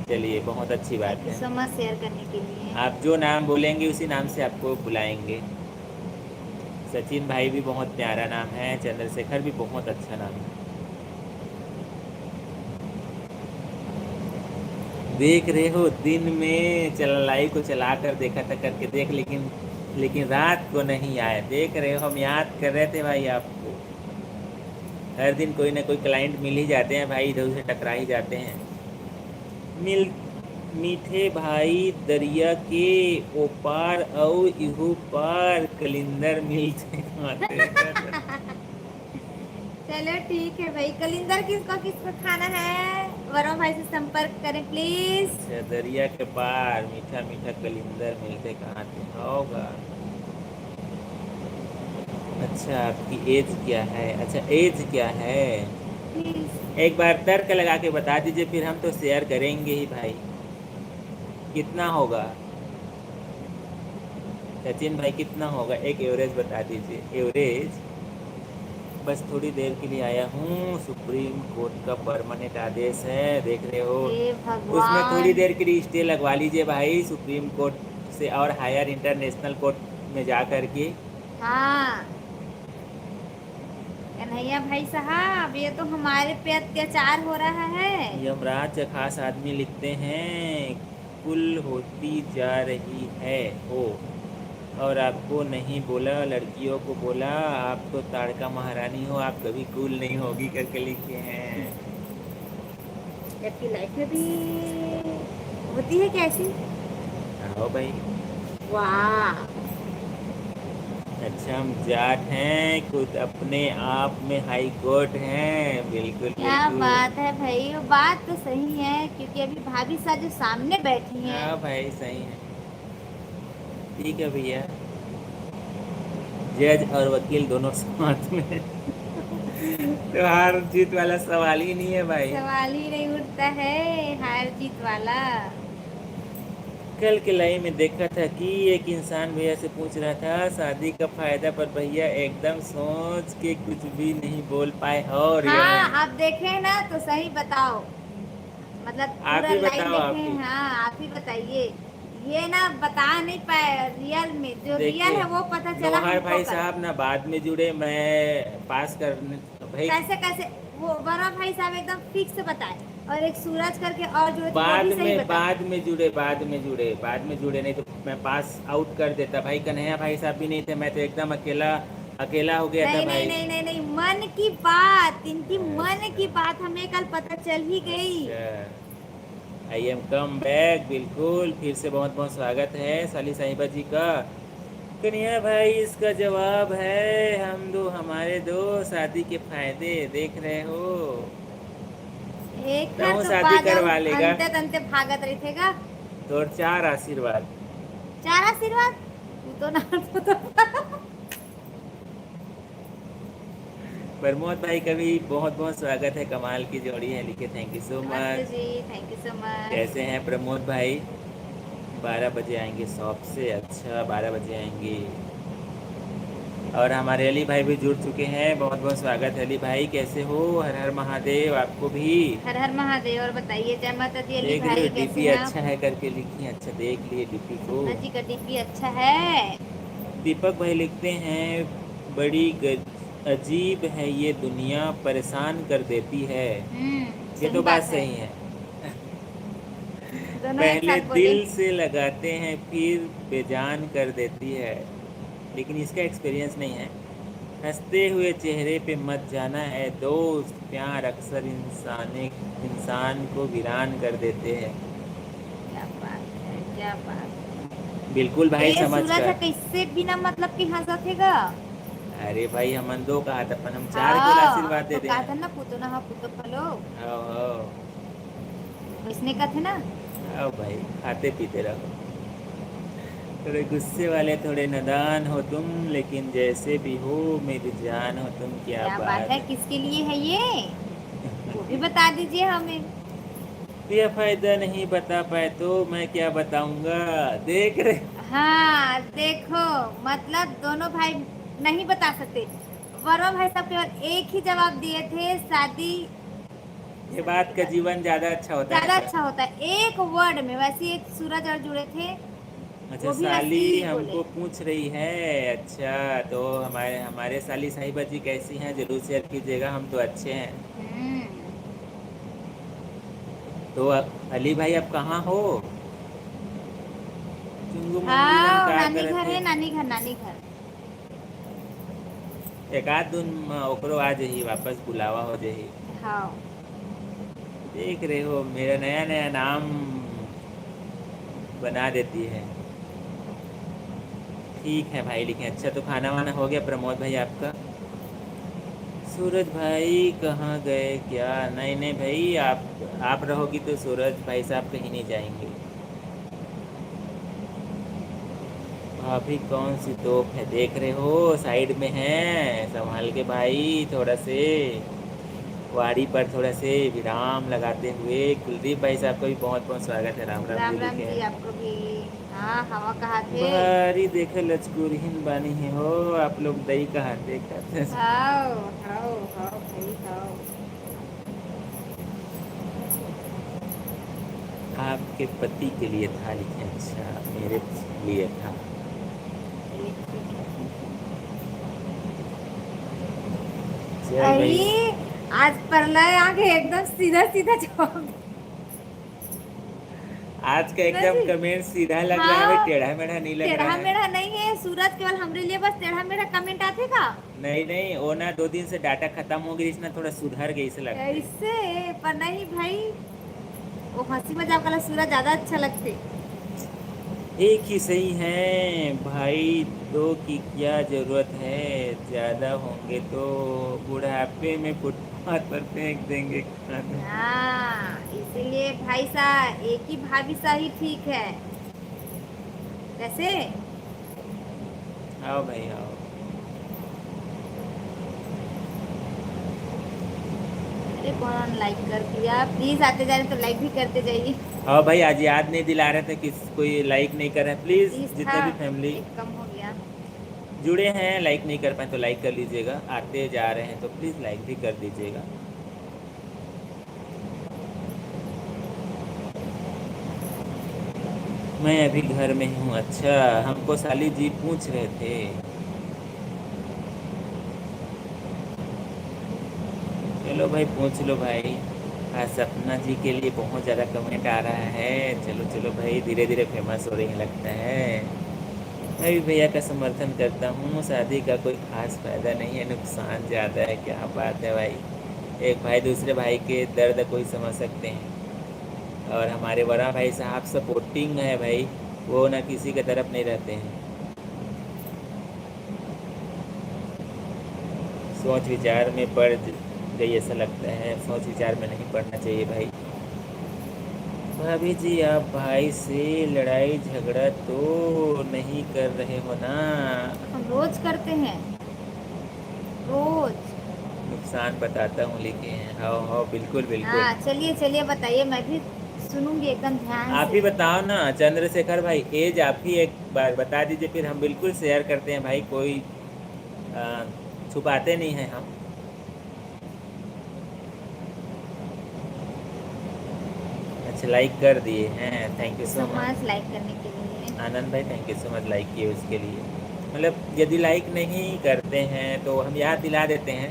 चलिए बहुत अच्छी बात थैंक यू है। सो मच शेयर करने के लिए। आप जो नाम बोलेंगे उसी नाम से आपको बुलाएंगे। सचिन भाई भी बहुत प्यारा नाम है, चंद्रशेखर भी बहुत अच्छा नाम है। देख रहे हो, दिन में लाइव को चला कर देखा था करके देख, लेकिन रात को नहीं आए। देख रहे हो, हम याद कर रहे थे भाई आपको। हर दिन कोई ना कोई क्लाइंट मिल ही जाते हैं भाई, इधर उधर टकरा ही जाते हैं। मिल मीठे भाई दरिया के ओ पार औ इहू पार कलिंदर मिलते खाते। चलो ठीक है भाई, कलिंदर किसको किसको खाना है, वरुण भाई से संपर्क करें प्लीज। अच्छा, दरिया के पार मीठा मीठा कलिंदर मिलते कहाँ थे होगा। अच्छा, आपकी एज क्या है? अच्छा, एज क्या है? प्लीज। एक बार तर्क लगा के बता दीजिए, फिर हम तो शेयर करेंगे ही भाई। कितना होगा सचिन भाई, कितना होगा? एक एवरेज बता दीजिए, एवरेज। बस थोड़ी देर के लिए आया हूँ, सुप्रीम कोर्ट का परमानेंट आदेश है, देख रहे हो। हे उसमें थोड़ी भगवान। देर के लिए स्टे लगवा लीजिए भाई, सुप्रीम कोर्ट से और हायर इंटरनेशनल कोर्ट में जा कर के। हाँ कन्हैया भाई साहब, ये तो हमारे पे अत्याचार हो रहा है। यमराज का खास आदमी लिखते हैं, कुल होती जा रही है हो, और आपको नहीं बोला, लड़कियों को बोला, आप तो ताड़का महारानी हो, आप कभी कूल नहीं होगी करके लिखे हैं। जबकि लाइफ में भी होती है कैसी। आओ भाई। वाह। अच्छा, हम जाट हैं, खुद अपने आप में हाई कोर्ट हैं। बिल्कुल क्या बिल्कुल। बात है भाई, वो बात तो सही है, क्योंकि अभी भाभी साहब जो सामने बैठी हैं। हाँ भाई सही है। ठीक है भैया, जज और वकील दोनों साथ में। तो हार जीत वाला सवाल ही नहीं है भाई। सवाल ही नहीं उठता है हार जीत वाला। कल के लाइव में देखा था कि एक इंसान भैया से पूछ रहा था शादी का फायदा, पर भैया एकदम सोच के कुछ भी नहीं बोल पाए। और हाँ आप देखें ना तो सही बताओ, मतलब आप पूरा ही लाइव बताओ, आप देखें। ही हाँ आप ही बताइए। ये ना बता नहीं पाए, रियल में जो रियल देखिए। है वो पता चला नौहार हमको भाई कल। साहब ना बाद में जुड़े, मैं पास करने भाई। कैसे कैसे? वो बड़ा भाई साहब एकदम फिक्स बताए, और एक सूरज करके और जो थी वो बाद भी सही में बताए। बाद में जुड़े, नहीं तो मैं पास आउट कर देता भाई। कन्हैया भाई साहब भी नहीं थे, मैं तो एकदम अकेला अकेला हो गया था नहीं नहीं भाई। नहीं नहीं नहीं, मन की बात, इनकी मन की अच्छा बात हमें कल पता चल ही गई। अच्छा। आई एम कम बैक, बिल्कुल फिर से बहुत बहुत स्वागत है साली साहिबा जी का। कन्हैया भाई इसका जवाब है हम दो हमारे दो शादी के फायदे देख रहे हो। एक हर कहूँ तो शादी पागल करवा लेगा अंते तंते भागत रही थेगा। तो और 4 आशीर्वाद। चार आशीर्वाद तू तो ना तू तो प्रमोद भाई का भी बहुत बहुत स्वागत है, कमाल की जोड़ी है लिखे, थैंक यू सो नमस्ते मच। जी, थैंक यू सो मच। कैसे हैं प्रमोद भाई? 12 बजे आएंगे शॉप से, अच्छा 12 बजे आएंगे। और हमारे अली भाई भी जुड़ चुके हैं, बहुत बहुत स्वागत है अली भाई, कैसे हो? हर हर महादेव आपको भी। हर हर महादेव। और बताइए, जय माता दी अली देख रहे भाई, हो कैसे डीपी हैं आप? अच्छा है करके लिखी, अच्छा देख लिए डीपी को। सपना जी का डीपी अच्छा है। दीपक भाई लिखते हैं बड़ी अजीब है ये दुनिया, परेशान कर देती है। ये सही तो बात बात है। सही है। दोनों एक पहले साथ बोले। दिल से लगाते हैं फिर बेजान कर देती है, लेकिन इसका एक्सपीरियंस नहीं है। हंसते हुए चेहरे पे मत जाना है दोस्त, प्यार अक्सर इंसान को वीरान कर देते हैं। क्या बात है, क्या बात है। बिल्कुल भाई ये समझ सूरज है, कर। कैसे बिना मतलब की हंसा थेगा। अरे भाई हमन दो कहा था, अपन हम 4 को हाँ आशीर्वाद दे तो दे कहा हैं। था ना, पुतो ना पुतो फलो। आओ आओ उसने कहा था ना। आओ भाई, खाते पीते रहो। थोड़े गुस्से वाले थोड़े नादान हो तुम, लेकिन जैसे भी हो मेरी जान हो तुम, क्या क्या बात है, बात किसके लिए है ये? वो भी बता दीजिए हमें। है। यह फायदा नहीं बता पाए तो मैं क्या बताऊंगा, देख रहे। हाँ देखो, मतलब दोनों भाई नहीं बता सकते। वर्मा भाई साहब केवल एक ही जवाब दिए थे, शादी ये शादी बात के का बाद जीवन ज्यादा अच्छा होता है ज्यादा क्या? अच्छा होता है, एक वर्ड में। वैसे एक सूरज और जुड़े थे, अच्छा वो भी वैसे साली ही बोले। हमको पूछ रही है, अच्छा तो हमारे हमारे साली साहिबा जी कैसी हैं जरूर शेयर कीजिएगा, हम तो अच्छे हैं। हम्म। तो अली भाई अब कहाँ हो? चुंगू मंगू मन हाँ, का नानी करत घर थे? है, नानी घर, नानी घर। एक आध दिन ओकरो आ जही, वापस बुलावा हो जही। हाँ। देख रहे हो मेरा नया नया नाम बना देती है। ठीक है भाई, लेकिन अच्छा तो खाना वाना हो गया प्रमोद भाई आपका? सूरज भाई कहाँ गए क्या? नहीं नहीं भाई, आप रहोगी तो सूरज भाई साहब कहीं नहीं जाएंगे। भाभी कौन सी तोप है देख रहे हो, साइड में है, संभाल के भाई थोड़ा से। वाड़ी पर थोड़ा से विराम लगाते हुए। कुलदीप भाई साहब का भी बहुत बहुत स्वागत है, राम राम जी राम राम लिखे जी हैं। आपको भी। हाँ, हवा कहाँ थे? भारी देखे लचकुरहीन बानी ही हो, आप लोग दही कहाँ देखते? हाओ हाओ हाओ भाई हाओ। आपके पति के लिए था लिखे, अच्छा मेरे लिए था। चलिए ठीक है, ठीक है। चल भाई। अरे, आज प्रलय आगे एकदम सीधा सीधा जवाब। आज का ना एकदम जी। कमेंट सीधा लग रहा है भाई, हाँ, टेढ़ा मेढ़ा नहीं लग रहा टेढ़ा है। मेढ़ा नहीं है सूरज, केवल हमरे लिए बस टेढ़ा मेढ़ा कमेंट आते का। नहीं नहीं, वो ना 2 दिन से डाटा खत्म हो गई, इसमें थोड़ा सुधर गई से लगते हैं। ऐसे पर नहीं भाई, वो हंसी मजाक वाला सूरज ज्यादा अच्छा लगते। एक ही सही है भाई, दो की क्या जरूरत है, ज्यादा होंगे तो बुढ़ापे में फुटपाथ पर फेंक देंगे खाना। हाँ, इसीलिए भाई साहब एक ही भाभी सा ही ठीक है। कैसे? आओ भाई आओ। अरे कौन लाइक कर दिया? प्लीज आते जा रहे तो लाइक भी करते जाइए। हाँ भाई, आज याद नहीं दिला रहे थे कि कोई लाइक नहीं कर रहा है, प्लीज़ 30 था, जितने भी फैमिली एक कम हो गया। जुड़े हैं लाइक नहीं कर पाए तो लाइक कर लीजिएगा, आते जा रहे हैं तो प्लीज़ लाइक भी कर दीजिएगा। मैं अभी घर में हूँ, अच्छा हमको साली जी पूछ रहे थे। चलो भाई पूछ लो भाई। आज सपना जी के लिए बहुत ज़्यादा कमेंट आ रहा है, चलो चलो भाई, धीरे धीरे फेमस हो रही है लगता है। मैं भी भैया का समर्थन करता हूँ, शादी का कोई खास फायदा नहीं है, नुकसान ज़्यादा है, क्या बात है भाई। एक भाई दूसरे भाई के दर्द को ही समझ सकते हैं। और हमारे बड़ा भाई साहब सपोर्टिंग है भाई, वो ना किसी के तरफ नहीं रहते हैं। सोच विचार में पड़ गई ऐसा लगता है, सोच विचार में नहीं पड़ना चाहिए भाई। भाभी जी आप भाई से लड़ाई झगड़ा तो नहीं कर रहे हो ना? हम रोज करते हैं, रोज। नुकसान बताता हूँ लिखे हैं। हाँ हाँ बिल्कुल बिल्कुल। हाँ चलिए चलिए बताइए, मैं भी सुनूंगी एकदम ध्यान आप ही से। बताओ ना चंद्रशेखर भाई, एज आप ही एक बार बता दीजिए, फिर हम बिल्कुल शेयर करते हैं भाई, कोई आ, छुपाते नहीं हैं हम। अच्छा लाइक कर दिए हैं, थैंक यू सो मच। समाज लाइक करने के लिए। आनंद भाई thank you so much like किए उसके लिए। मतलब यदि लाइक नहीं करते हैं तो हम याद दिला देते हैं,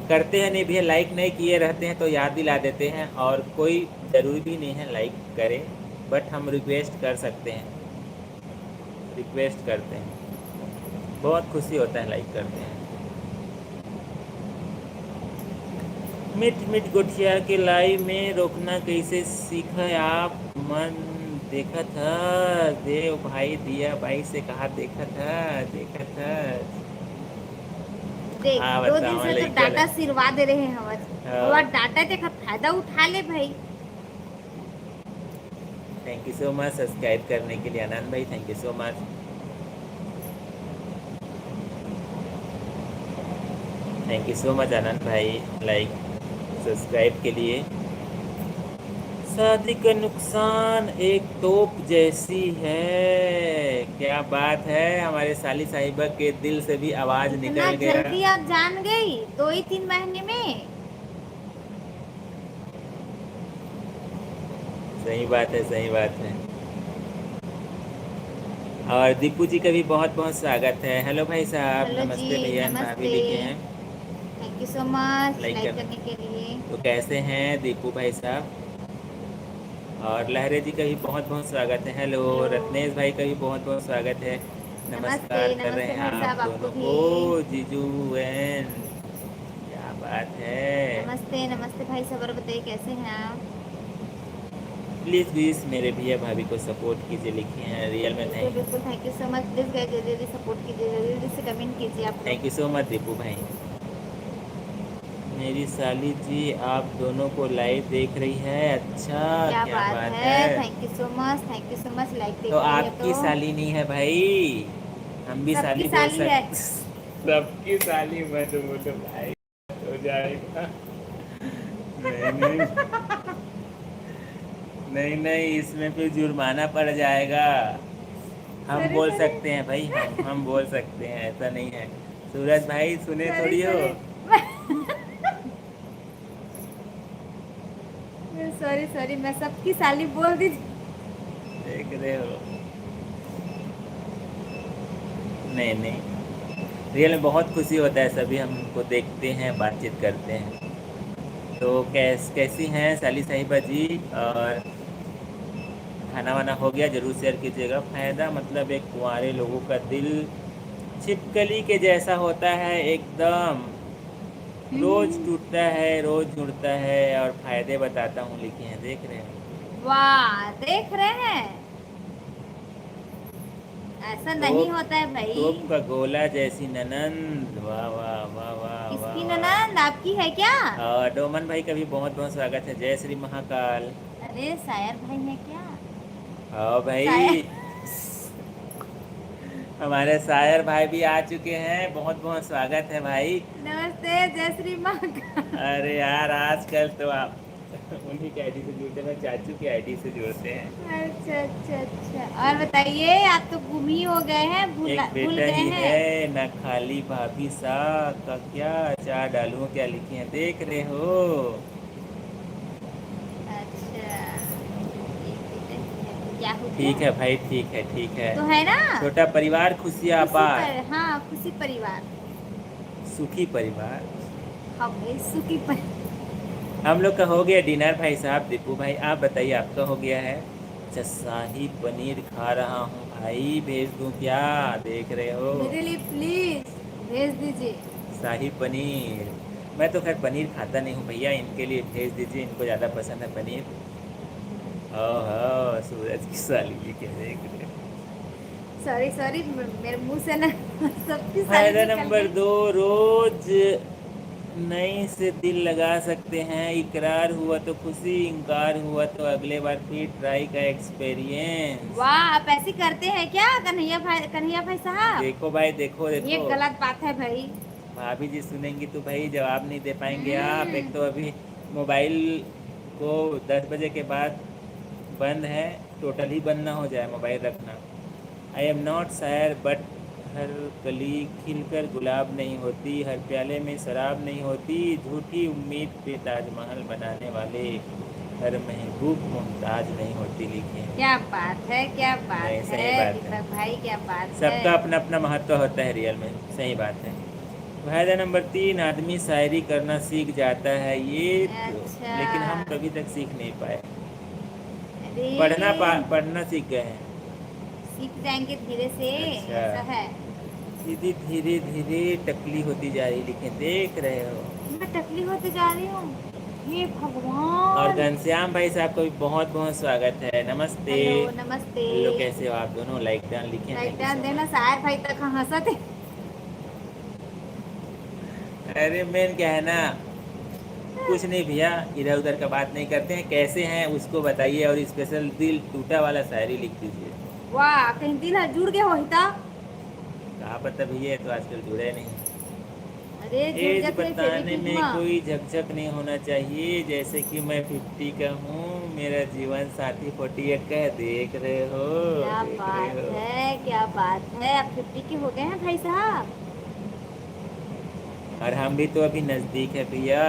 करते हैं नहीं भैया, लाइक नहीं किए रहते हैं तो याद दिला देते हैं, और कोई ज़रूरी भी नहीं है लाइक करें, बट हम रिक्वेस्ट कर सकते हैं, रिक्वेस्ट करते हैं, बहुत खुशी होता है लाइक करते हैं। मिट मिट गुठिया के लाई में रोकना कैसे सीखा आप? मन देखा था देव भाई, दिया भाई से कहा देखा था, देखा था। देख हाँ 2 दिन बताओ से तो लइका डाटा सिरवा दे रहे हैं हमारे। हाँ। और डाटा देखा, फायदा उठा ले भाई। Thank you so much subscribe करने के लिए आनंद भाई, thank you so much. Thank you so much Anand भाई, लाइक सब्सक्राइब के लिए। शादी का नुकसान एक तोप जैसी है। क्या बात है, हमारे साली साहिबा के दिल से भी आवाज इतना निकल गया। जल्दी आप जान गई 2 ही 3 महीने में? सही बात है, सही बात है। और दीपू जी का भी बहुत बहुत स्वागत है। हेलो भाई साहब, हेलो जी, नमस्ते भैया, भाभी नमस्ते। लिखे हैं thank you so much like like कर। करने के लिए। तो कैसे हैं दीपू भाई साहब? और लहरे जी का भी बहुत बहुत स्वागत है। Hello hello. रत्नेश भाई का भी बहुत बहुत स्वागत है। नमस्ते नमस्कार कर रहे नमस्ते हैं भाई आप साहब, आपको दोनों भी। को। जीजू एन, क्या बात है। नमस्ते नमस्ते भाई साहब, और बताइए कैसे हैं आप? प्लीज़ प्लीज़ मेरे भैया भाभी को सपोर्ट कीजिए लिखे हैं, रियल में बिल्कुल थैंक। बिल्कुल, thank you so much. Please guys जल्दी जल्दी सपोर्ट कीजिए, जल्दी जल्दी से कमेंट कीजिए आप थैंक लोग। यू सो मच दीपू भाई। मेरी साली जी आप दोनों को लाइव देख रही है, अच्छा क्या क्या बात बात है, है। Thank you so much, thank you so much, like तो देख रही है आपकी तो। साली नहीं है भाई, हम भी सबकी साली बोल साली है। सकते। सबकी साली मत बोलो भाई, हो जाएगा। नहीं नहीं, नहीं नहीं, इसमें फिर जुर्माना पड़ जाएगा। हम सॉरी बोल सॉरी सकते हैं भाई, हम बोल सकते हैं, ऐसा नहीं है। सूरज भाई सुने सॉरी थोड़ी हो। सॉरी सॉरी सॉरी, मैं सबकी साली बोल दी। देख रहे हो, नहीं नहीं, रियल में बहुत खुशी होता है, सभी हमको देखते हैं, बातचीत करते हैं। तो कैसी हैं साली साहिबा जी? और खाना वाना हो गया? ज़रूर शेयर कीजिएगा। फ़ायदा मतलब एक कुंवारे लोगों का दिल छिपकली के जैसा होता है एकदम, रोज़ टूटता है रोज़ जुड़ता है। और फ़ायदे बताता हूँ लिखे हैं, देख रहे हैं। वाह, देख रहे हैं, ऐसा नहीं तोप होता है भाई। तोप का गोला जैसी ननंद, वाह वाह वाह वाह वाह किसकी वाह। ननंद, आपकी है क्या? और डोमन भाई का भी बहुत बहुत स्वागत है, जय श्री महाकाल। अरे शायर भाई है क्या? हाँ शायर। भाई, हमारे शायर भाई भी आ चुके हैं, बहुत बहुत स्वागत है भाई। नमस्ते, जय श्री महाकाल। अरे यार आजकल तो आप उन्हीं के आईडी से जुड़ते हैं, मैं चाचू की आईडी से जुड़ते हैं। अच्छा अच्छा अच्छा, और बताइए, आप तो गुम ही हो गए हैं, एक भूल बेटा गए ही हैं। है ना, खाली भाभी सा का क्या चार डालूं, क्या लिखे हैं देख रहे हो। अच्छा, एक बेटा ही है, क्या हो गया? ठीक है भाई, ठीक है ठीक है। तो है ना, छोटा परिवार खुशियाँ खुशी अपार, पर, हाँ खुशी परिवार। सुखी परिवार। हाँ भाई, सुखी पर। हम लोग का हो गया डिनर भाई साहब। दीपू भाई आप बताइए, आपका हो गया है? अच्छा शाही पनीर खा रहा हूँ भाई, भेज दूँ क्या? देख रहे हो मेरे लिए प्लीज भेज दीजिए। शाही पनीर। मैं तो खैर पनीर खाता नहीं हूँ भैया, इनके लिए भेज दीजिए, इनको ज़्यादा पसंद है पनीर। ओहो सूरज की साली जी के देख रहे। सॉरी सॉरी, मेरे मुंह से ना सबकी साली फायदा निकल नंबर गई। 2, रोज नई से दिल लगा सकते हैं। इकरार हुआ तो खुशी, इनकार हुआ तो अगले बार फिर ट्राई का एक्सपीरियंस। वाह, आप ऐसे करते हैं क्या कन्हैया भाई साहब? देखो भाई, देखो ये देखो, गलत बात है भाई। भाभी जी सुनेंगी तो भाई जवाब नहीं दे पाएंगे आप। एक हम्म। तो अभी मोबाइल को 10 बजे के बाद बंद है, टोटल ही बंद ना हो जाए मोबाइल रखना। आई एम नॉट शायर बट हर कली खिलकर गुलाब नहीं होती, हर प्याले में शराब नहीं होती, झूठी उम्मीद पे ताजमहल बनाने वाले हर महबूब मुमताज नहीं होती, लिखी है। क्या बात है, क्या नहीं, बात सही है बात है। दीपक भाई, क्या बात है। सबका अपना अपना महत्व होता है रियल में, सही बात है। फायदा नंबर 3, आदमी शायरी करना सीख जाता है। ये तो, अच्छा। लेकिन हम कभी तक सीख नहीं पाए। अरे, पढ़ना सीख गए हैं। सीख जाएंगे धीरे से। अच्छा, ऐसा है। दीदी धीरे धीरे टकली होती जा रही, लिखे देख रहे हो। मैं टकली होते जा रही हूँ? हे और भगवान। घनश्याम भाई साहब को भी बहुत बहुत स्वागत है, नमस्ते। हेलो, नमस्ते। हेलो, कैसे हो आप दोनों? लाइक डाउन लिखे, लाइक थैंक यू डाल सो देना, मच। शायर भाई तक हंसते। अरे मेन क्या है ना, कुछ नहीं भैया, इधर उधर का बात नहीं करते हैं। कैसे हैं उसको बताइए, और स्पेशल दिल टूटा वाला शायरी लिख दीजिए। वाह, कहीं दिल जुड़ गया हो हिता। कहाँ पता भैया, ये तो आजकल जुड़े नहीं। अरे जुड़ एज जाते बताने फेविक्विक में में। कोई झकझक नहीं होना चाहिए, जैसे कि मैं 50 का हूँ, मेरा जीवन साथी 48 का है, देख रहे हो, क्या देख रहे बात हो। है, क्या बात है, आप 50 के हो गए हैं भाई साहब। और हम भी तो अभी नज़दीक है भैया,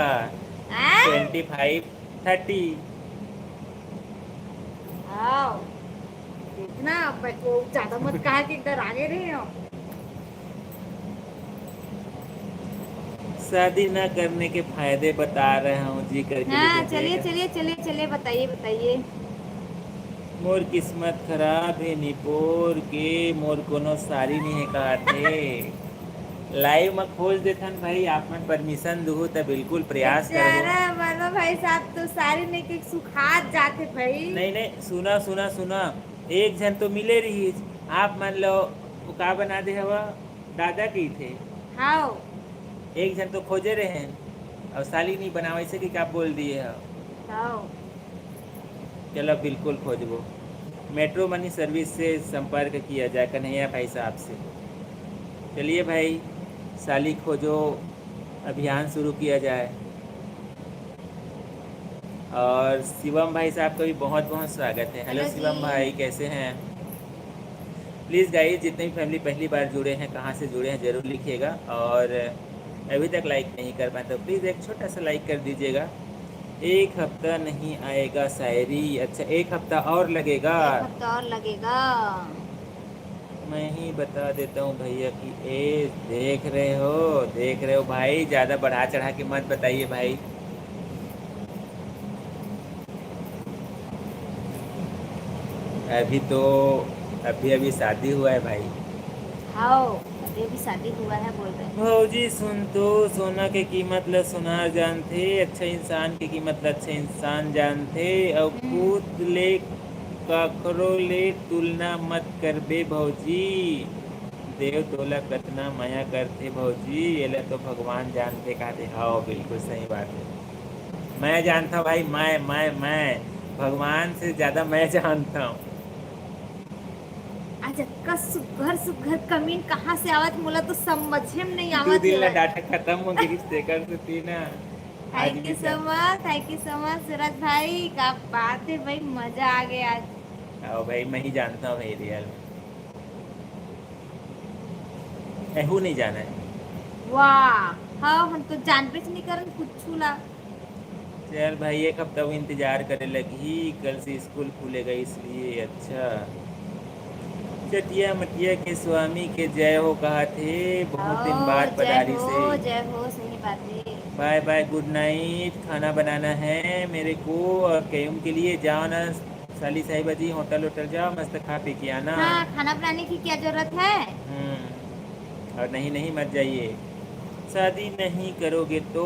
हैं? 25, 30। आओ, देखना मैं को ज्यादा मत कहा कि इधर आगे रहे हो। शादी न करने के फायदे बता रहा हूँ जी, करके लिखे, हाँ, चलिए देख। चलिए चलिए चलिए, बताइए बताइए। मोर किस्मत खराब है निपोर के, मोर कोनो सारी नहीं है कहा थे। लाइव में खोज देथन भाई, आप मन परमिशन दूँ तो बिल्कुल प्रयास करबो। बेचारा मानो भाई साहब तो सारी ने के सुखात जाते भाई। नहीं नहीं, सुना सुना सुना, एक जन तो मिले रही। आप मान लो वो का बना दे हवा, दादा की थे। हाँ। एक जन तो खोजे रहे हैं, और साली नहीं बनावे से कि क्या बोल दिए हो। हाँ। चलो बिल्कुल खोजबो। मेट्रो मनी सर्विस से संपर्क किया जाए कन्हैया भाई साहब से। चलिए भाई, साली खोजो अभियान शुरू किया जाए। और शिवम भाई साहब का भी बहुत बहुत स्वागत है। हेलो हेलो जी। शिवम भाई, कैसे हैं? प्लीज़ गाइस, जितने भी फैमिली पहली बार जुड़े हैं, कहाँ से जुड़े हैं ज़रूर लिखिएगा। और अभी तक लाइक नहीं कर पाए तो प्लीज़ एक छोटा सा लाइक कर दीजिएगा। एक हफ्ता नहीं आएगा शायरी, अच्छा 1 हफ्ता और लगेगा। 1 हफ्ता और लगेगा। मैं ही बता देता हूँ भैया की एज, देख रहे हो, देख रहे हो भाई, ज़्यादा बढ़ा चढ़ा के मत बताइए भाई। अभी तो अभी अभी शादी हुआ है भाई। हाँ, अभी अभी शादी हुआ है बोल रहे हैं। भौजी सुन तो, सोना के कीमत ल सुनार जानथे, अच्छा इंसान के कीमत ल अच्छा इंसान जानथे, और हम्म। खुद ले काकरो ले तुलना मत करबे भौजी। देव तोला कतना माया करथे भौजी, एला तो भगवान जानते कहते। हाँ बिल्कुल सही बात है, मैं जानता हूँ भाई, मैं भगवान से ज़्यादा मैं जानता हूँ। अच्छा, का सुघर सुघर कमीन कहाँ से आवत, मोला तो समझे में नहीं 2 दिन ला आवत। डाटा खत्म हो गई, रिश्ते कर सकती ना। आज थैंक यू भी so much, thank you so much Suraj भाई, क्या बात है भाई, मजा आ गया आज। आओ भाई, मैं ही जानता हूँ भाई रियल में, एहू नहीं जाना है। वाह, हाँ हम तो जानबे नहीं करन कुछ ला। चल भाई, 1 हफ्ता वो इंतजार करे लगी, कल से स्कूल खुलेगा इसलिए। अच्छा, चटिया मटिया के स्वामी के जय हो कहा थे, बहुत दिन ओ बाद पधारी से। जय हो, सही बात है। Bye bye, good night. खाना बनाना है मेरे को और कयूम के लिए, जाओ ना साली साहिबा जी, होटल होटल जाओ, मस्त खा पी के आना। हाँ, खाना बनाने की क्या जरूरत है। और नहीं नहीं मत जाइए, शादी नहीं करोगे तो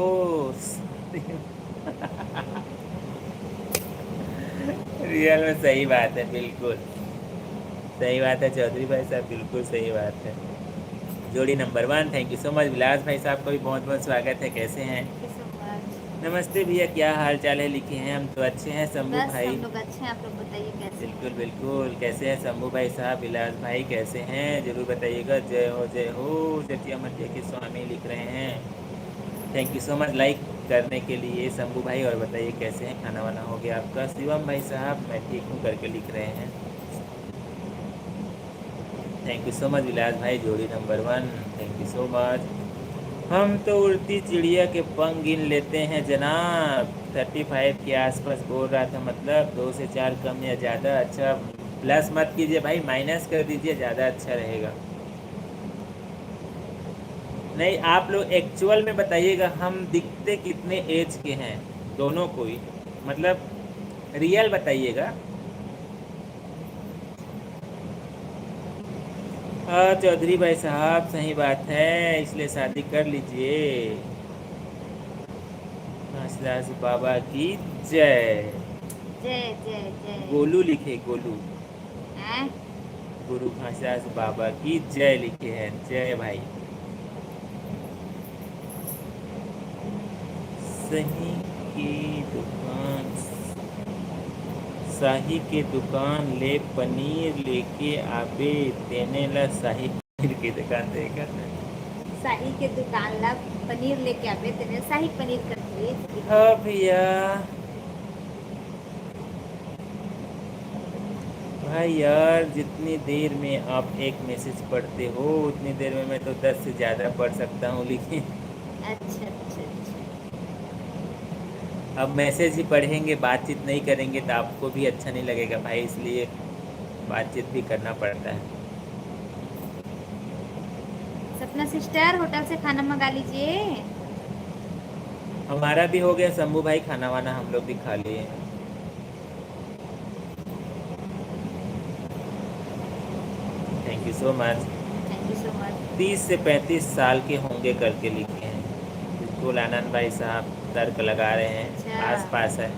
रियल में सही बात है, बिल्कुल सही बात है चौधरी भाई साहब, बिल्कुल सही बात है। जोड़ी number 1, thank you so much. Vilas भाई साहब का भी बहुत बहुत स्वागत है, कैसे हैं? Thank you so much. नमस्ते भैया, क्या हाल चाल है? लिखे हैं हम तो अच्छे हैं शंभू बस भाई। हम लोग अच्छे हैं, आप लोग बताइए कैसे बिल्कुल हैं? बिल्कुल, कैसे हैं शंभू भाई साहब? विलास भाई कैसे हैं? जरूर बताइएगा। जय हो जटिया मटिया के स्वामी लिख रहे हैं। Thank you so much like करने के लिए शंभू भाई। और बताइए कैसे हैं? खाना वाना हो गया आपका? शिवम भाई साहब मैं ठीक हूँ करके लिख रहे हैं। Thank you so much Vilas भाई, जोड़ी number 1, thank you so much. हम तो उड़ती चिड़िया के पंख गिन लेते हैं जनाब। 35 के आसपास बोल रहा था, मतलब 2 से 4 कम या ज़्यादा। अच्छा प्लस मत कीजिए भाई, माइनस कर दीजिए, ज़्यादा अच्छा रहेगा। नहीं आप लोग एक्चुअल में बताइएगा हम दिखते कितने एज के हैं दोनों को ही, मतलब रियल बताइएगा। हाँ चौधरी भाई साहब सही बात है, इसलिए शादी कर लीजिए। घासदास बाबा की जय। जय जय जय। गोलू लिखे, गोलू। हैं? गुरु घासदास बाबा की जय लिखे हैं, जय भाई। सही की दुकान, शाही के दुकान ले पनीर लेके आबे, देने ला शाही पनीर की दुकान देगा। शाही के दुकान ला पनीर लेके आवे, तेरे शाही पनीर कर दिए। हाँ भैया। भाई यार जितनी देर में आप एक मैसेज पढ़ते हो उतनी देर में मैं तो 10 से ज़्यादा पढ़ सकता हूँ, लेकिन अच्छा अच्छा अच्छा। अब मैसेज ही पढ़ेंगे बातचीत नहीं करेंगे तो आपको भी अच्छा नहीं लगेगा भाई, इसलिए बातचीत भी करना पड़ता है। सपना सिस्टर होटल से खाना मंगा लीजिए। हमारा भी हो गया शंभू भाई, खाना वाना हम लोग भी खा लिए हैं। Thank you so much. Thank you so much. 30 से 35 साल के होंगे करके लिखे हैं। बिल्कुल आनंद भाई साहब तर्क लगा रहे हैं, अच्छा। आस पास है।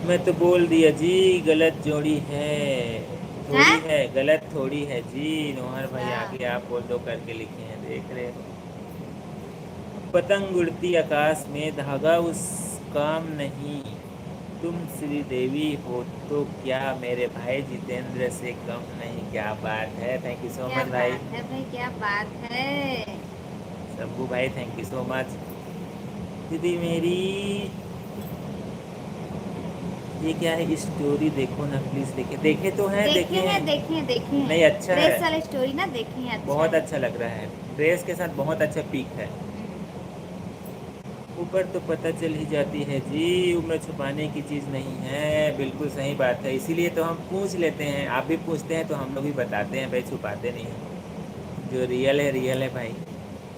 मैं तो बोल दिया जी, गलत जोड़ी है। हैं? थोड़ी है, गलत थोड़ी है जी। नोहर भाई अच्छा। आगे आप बोल दो करके लिखे हैं, देख रहे हो। पतंग उड़ती आकाश में, धागा उस काम नहीं। तुम श्री देवी हो तो क्या मेरे भाई जितेंद्र से कम नहीं। क्या बात है, थैंक यू सो क्या मच भाई। बात है भाई, क्या बात है? शंभू भाई थैंक यू सो मच। दीदी मेरी ये क्या है, स्टोरी देखो ना प्लीज। देखे देखे तो हैं, देखे देखे हैं हैं। देखे हैं देखे नहीं हैं। अच्छा है, ड्रेस वाला स्टोरी ना देखे हैं, अच्छा बहुत है। अच्छा लग रहा है। ड्रेस के साथ बहुत अच्छा पिक है। ऊपर तो पता चल ही जाती है जी, उम्र छुपाने की चीज़ नहीं है। बिल्कुल सही बात है, इसीलिए तो हम पूछ लेते हैं। आप भी पूछते हैं तो हम लोग भी बताते हैं भाई, छुपाते नहीं हैं। जो रियल है रियल है भाई।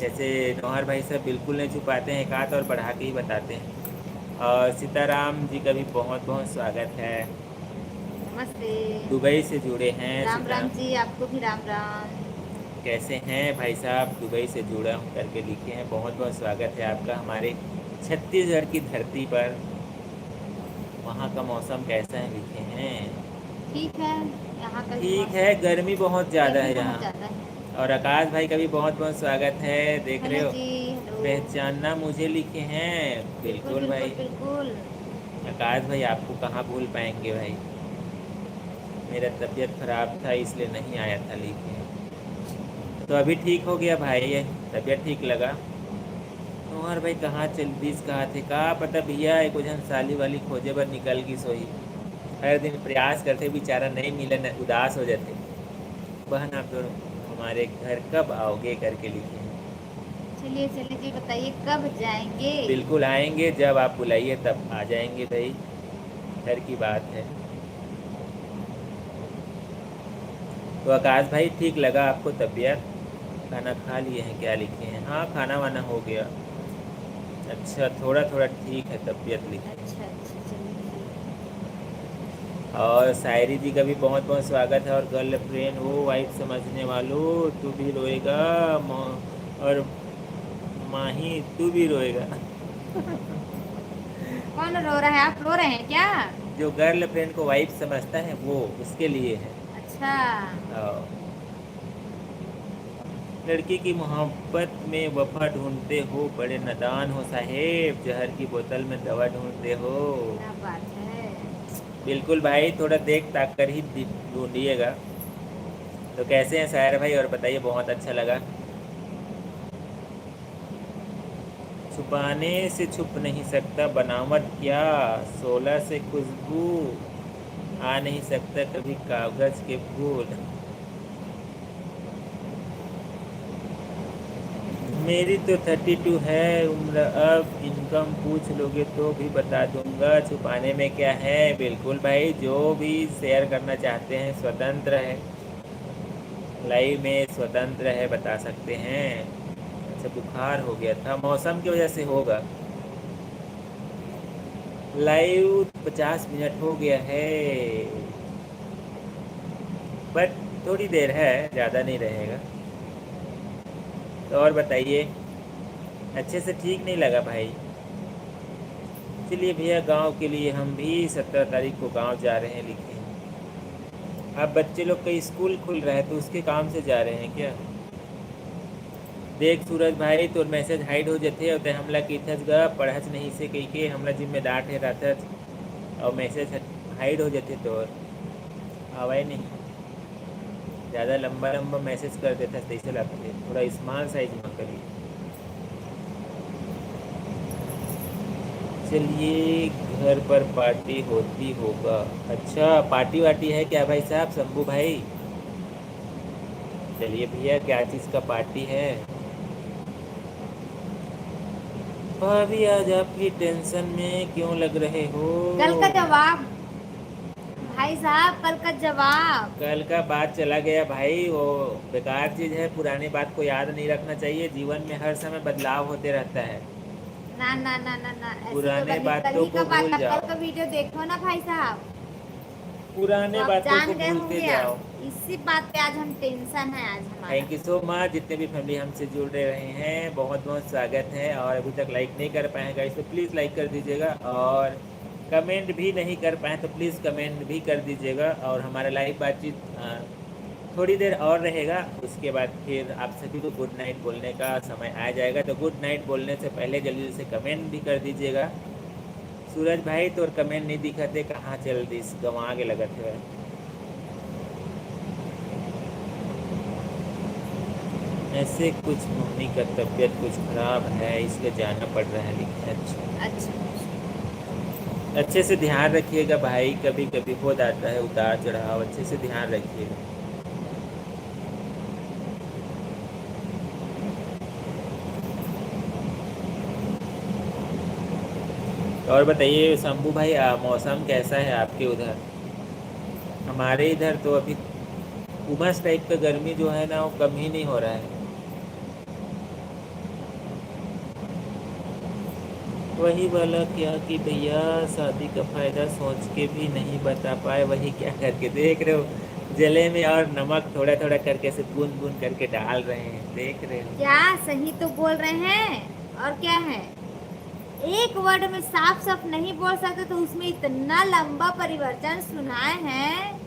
जैसे नौहर भाई साहब बिल्कुल नहीं छुपाते हैं, एक आध और बढ़ा के ही बताते हैं। और सीताराम जी का भी बहुत बहुत स्वागत है। नमस्ते। दुबई से जुड़े हैं राम राम सीताराम। जी, आपको भी राम राम। कैसे हैं भाई साहब? दुबई से जुड़ा हूँ करके लिखे हैं, बहुत बहुत स्वागत है आपका हमारे छत्तीसगढ़ की धरती पर। वहाँ का मौसम कैसा है लिखे हैं? ठीक है, यहाँ का भी ठीक है, मौसम गर्मी बहुत ज़्यादा गर्मी है बहुत यहाँ। ज़्यादा है। और आकाश भाई का भी बहुत बहुत स्वागत है, देख रहे हेलो हो। जी, हेलो। पहचानना मुझे लिखे हैं, बिल्कुल बिल्कुल बिल्कुल भाई। बिल्कुल। आकाश भाई आपको कहाँ भूल पाएंगे भाई। मेरा तबीयत खराब था इसलिए नहीं आया था लिखे। तो अभी ठीक हो गया भाई, तबीयत ठीक लगा। और भाई कहाँ चल बीस कहाँ थे, कहाँ पता भैया। एक वजन साली वाली खोजे पर निकल गई सोई। हर दिन प्रयास करते बेचारा नहीं मिले न उदास हो जाते। बहन आप दोनों हमारे घर कब आओगे करके लिखे हैं। चलिए चलिए जी, बताइए कब जाएंगे? बिल्कुल आएंगे, जब आप बुलाइए तब आ जाएंगे भाई, घर की बात है। तो आकाश भाई ठीक लगा आपको तबीयत? खाना खा लिए हैं क्या लिखे हैं? हाँ खाना वाना हो गया। अच्छा थोड़ा थोड़ा ठीक है तबीयत लिखे हैं। अच्छा अच्छा, चलिए ठीक और शायरी जी का भी बहुत बहुत स्वागत है। और गर्लफ्रेंड हो वाइफ समझने वालों, तू भी रोएगा और माही तू भी रोएगा। कौन रो रहा है? आप रो रहे हैं क्या? जो गर्लफ्रेंड को वाइफ समझता है वो उसके लिए है। अच्छा। हाँ। लड़की की मोहब्बत में वफा ढूंढते हो, बड़े नादान हो साहेब, जहर की बोतल में दवा ढूंढते हो। क्या बात है। बिल्कुल भाई, थोड़ा देख ताक कर ही ढूंढिएगा। तो कैसे हैं सायर भाई, और बताइए, बहुत अच्छा लगा। छुपाने से छुप नहीं सकता बनावट क्या, 16 से खुशबू आ नहीं सकता कभी कागज के फूल। मेरी तो 32 है उम्र, अब इनकम पूछ लोगे तो भी बता दूंगा, छुपाने में क्या है। बिल्कुल भाई, जो भी शेयर करना चाहते हैं स्वतंत्र है, लाइव में स्वतंत्र है, बता सकते हैं। अच्छा, बुखार हो गया था, मौसम की वजह से होगा। लाइव 50 मिनट हो गया है, बट थोड़ी देर है, ज़्यादा नहीं रहेगा। तो और बताइए, अच्छे से ठीक नहीं लगा भाई। चलिए भैया, गांव के लिए हम भी 17 तारीख को गांव जा रहे हैं लिखे हैं। अब बच्चे लोग का स्कूल खुल रहा है तो उसके काम से जा रहे हैं क्या। देख सूरज भाई, तोर मैसेज हाइड हो जाते और हमला कीथस ग पढ़च नहीं से कही के हमला जिम्मेदार ठहराथस, और मैसेज हाइड हो जाते तो आवाई नहीं। ज़्यादा लंबा लंबा मैसेज कर देता तो ऐसे लगते, थोड़ा स्मॉल साइज में करिए। चलिए, घर पर पार्टी होती होगा। अच्छा, पार्टी वार्टी है क्या भाई साहब, शंभू भाई। चलिए भैया, क्या चीज़ का पार्टी है। भाभी आज आप भी टेंशन में क्यों लग रहे हो। कल का जवाब भाई साहब, कल का जवाब। कल का बात चला गया भाई, वो बेकार चीज़ है, पुरानी बात को याद नहीं रखना चाहिए। जीवन में हर समय बदलाव होते रहता है। ना ना ना ना ना, ऐसे तो पुराने कल बातों ही का को बात भूल था, कल जाओ, का वीडियो देखो ना भाई साहब। तो पुराने आप बातों को जान गए भूलते होंगे, जाओ। इसी बात पे आज हम टेंशन है आज हमारा। थैंक यू सो मच, जितने भी फैमिली हमसे जुड़ रहे हैं, बहुत बहुत स्वागत है। और अभी तक लाइक नहीं कर पाए हैं गाइस तो प्लीज़ लाइक कर दीजिएगा, और कमेंट भी नहीं कर पाए तो प्लीज़ कमेंट भी कर दीजिएगा। और हमारा लाइव बातचीत थोड़ी देर और रहेगा, उसके बाद फिर आप सभी को गुड नाइट बोलने का समय आ जाएगा। तो गुड नाइट बोलने से पहले जल्दी से कमेंट भी कर दीजिएगा। सूरज भाई, तो कमेंट नहीं दिखाते, कहाँ चल दी, गंवा के लगत है। ऐसे कुछ मम्मी का तबीयत कुछ ख़राब है इसलिए जाना पड़ रहा है लिखने। अच्छा, अच्छा। अच्छे से ध्यान रखिएगा भाई, कभी कभी हो जाता है उतार चढ़ाव, अच्छे से ध्यान रखिएगा। और बताइए शंभू भाई, मौसम कैसा है आपके उधर। हमारे इधर तो अभी उमस टाइप का गर्मी जो है ना, वो कम ही नहीं हो रहा है। वही वाला क्या कि भैया, शादी का फ़ायदा सोच के भी नहीं बता पाए, वही क्या करके देख रहे हो, जले में और नमक थोड़ा थोड़ा करके से बूंद बूंद करके डाल रहे हैं, देख रहे हो। क्या सही तो बोल रहे हैं, और क्या है। एक वर्ड में साफ साफ नहीं बोल सकते तो उसमें इतना लंबा परिवर्तन सुनाए हैं।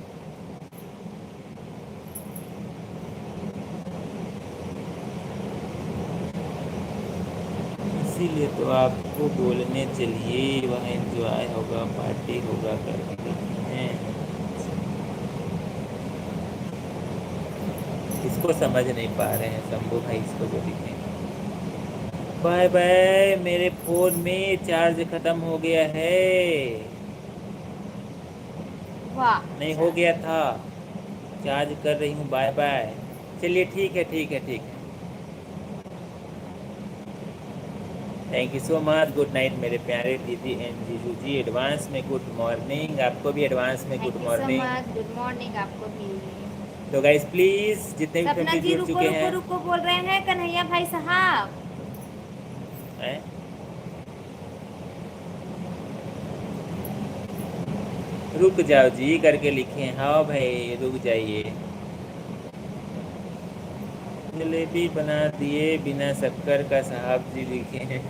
इसीलिए तो आपको बोलने चलिए, वहाँ एंजॉय होगा, पार्टी होगा करके हैं। इसको समझ नहीं पा रहे हैं शंभू भाई, इसको जो लिखे। बाय बाय, मेरे फ़ोन में चार्ज ख़त्म हो गया है। वाह। नहीं, हो गया था, चार्ज कर रही हूँ। Bye bye. चलिए ठीक है, ठीक है, ठीक है। Thank you so much, good night मेरे प्यारे दीदी एंड जीजू जी, एडवांस में गुड मॉर्निंग, आपको भी एडवांस में thank good you so morning. Much, good morning आपको भी। तो गाइस प्लीज़, जितने भी सपना फैमिली जी जुड़ रुको चुके रुको हैं, रुको बोल रहे हैं कन्हैया भाई साहब। हैं? रुक जाओ जी करके लिखे, हाँ भाई रुक जाइए। जलेबी बना दिए बिना शक्कर का, साहब जी लिखे हैं।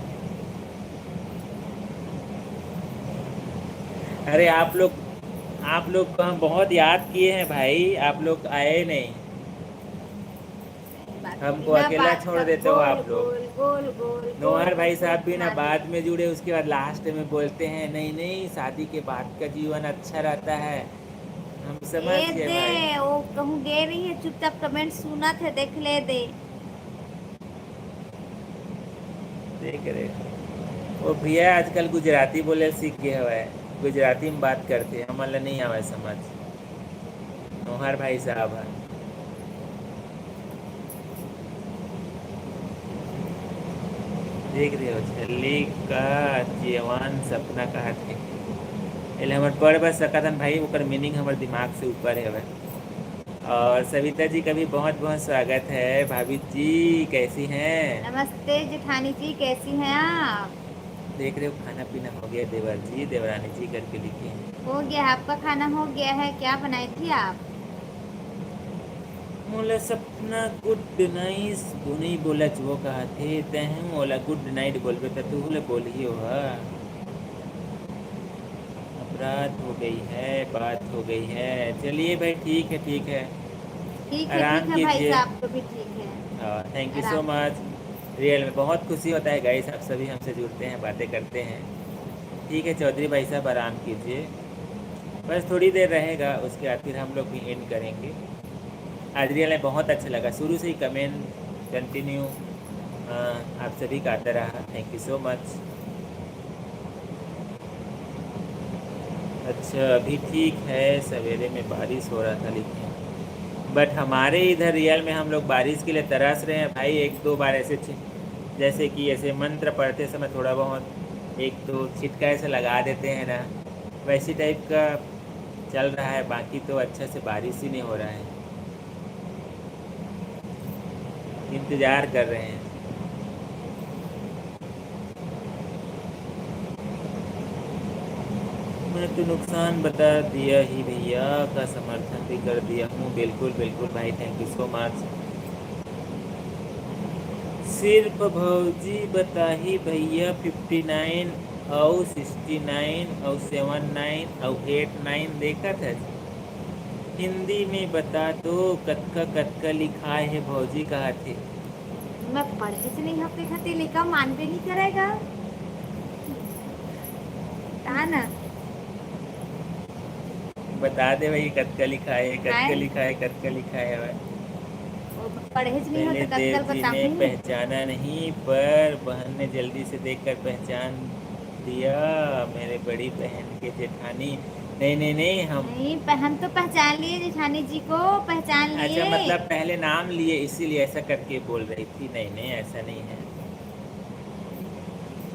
अरे आप लोग को हम बहुत याद किए हैं भाई, आप लोग आए नहीं। बात हमको बिना अकेला बात छोड़ का देते हो गोल आप लोग। गोल गोल गोल गोल नौहर भाई गोल साहब भी ना घुमा बाद दिए। में जुड़े, उसके बाद लास्ट में बोलते हैं नहीं नहीं शादी के बाद का जीवन अच्छा रहता है। हम समझ ए गए दे, भाई। वो कहूँ गे रही है, चुपचाप कमेंट सुना थे, देख ले दे। देख रहे वो भैया आजकल गुजराती बोले सीख गया हुआ है, गुजराती में बात करते हैं, हमारा नहीं आवा समझ। नौहर भाई साहब है। देख रहे हो छल्ली का जीवन सपना कहा थे, એટલે हमारे पढ़ बस सकतन भाई, ऊपर मीनिंग हमारे दिमाग से ऊपर है वह। और सविता जी का भी बहुत बहुत स्वागत है। भाभी जी कैसी हैं? नमस्ते जेठानी जी, कैसी हैं आप? देख रहे हो खाना पीना हो गया देवर जी, देवरानी जी करके लिखे हैं। हो गया, आपका खाना हो गया है? क्या बनाई थी आप? मोला सपना गुड नाइस नहीं बोला वो कहा थे तह मोला गुड नाइट बोलबे तो तू ले बोली हो। अपराध हो गई है, बात हो गई है। चलिए भाई ठीक है ठीक है, आराम ठीक है भाई कीजिए। साहब, तो भी ठीक है। थैंक यू सो आराम। मच। रियल में बहुत खुशी होता है गाइस, आप सभी हमसे जुड़ते हैं, बातें करते हैं। ठीक है चौधरी भाई साहब आराम कीजिए, बस थोड़ी देर रहेगा, उसके बाद फिर हम लोग भी एंड करेंगे। आज रियल में बहुत अच्छा लगा, शुरू से ही कमेंट कंटिन्यू आप सभी का आता रहा, थैंक यू सो मच। अच्छा अभी ठीक है, सवेरे में बारिश हो रहा था लेकिन, बट हमारे इधर रियल में हम लोग बारिश के लिए तरस रहे हैं भाई। एक दो बार ऐसे जैसे कि ऐसे मंत्र पढ़ते समय थोड़ा बहुत एक दो छिटका ऐसे लगा देते हैं ना, वैसी टाइप का चल रहा है, बाकी तो अच्छा से बारिश ही नहीं हो रहा है। इंतज़ार कर रहे हैं। मैं तो नुकसान बता दिया ही भैया, का समर्थन भी कर दिया हूँ। बिल्कुल बिल्कुल भाई, थैंक यू सो मच। सिर्फ भौजी बता ही भैया 59 और 69 और 79 और 89 देखा था। हिंदी में बता दो कत्का कत्का लिखा है भौजी कहा थे। मैं पढ़े से नहीं हफ्ते खाते लिखा, मान भी नहीं करेगा। कहा ना, बता दे भाई कत्का लिखा है, कत्का आए लिखा है, कत्का लिखा है भाई। वो पढ़े से नहीं पहले होता, कल देव जी ने बताऊँ। पहचाना नहीं, पर बहन ने जल्दी से देखकर पहचान दिया, मेरे बड़ी बहन के जेठानी। नहीं नहीं नहीं हम, नहीं, हम तो पहचान लिए जेठानी जी को, पहचान अच्छा लिए। मतलब पहले नाम लिए इसीलिए ऐसा करके बोल रही थी। नहीं नहीं ऐसा नहीं है।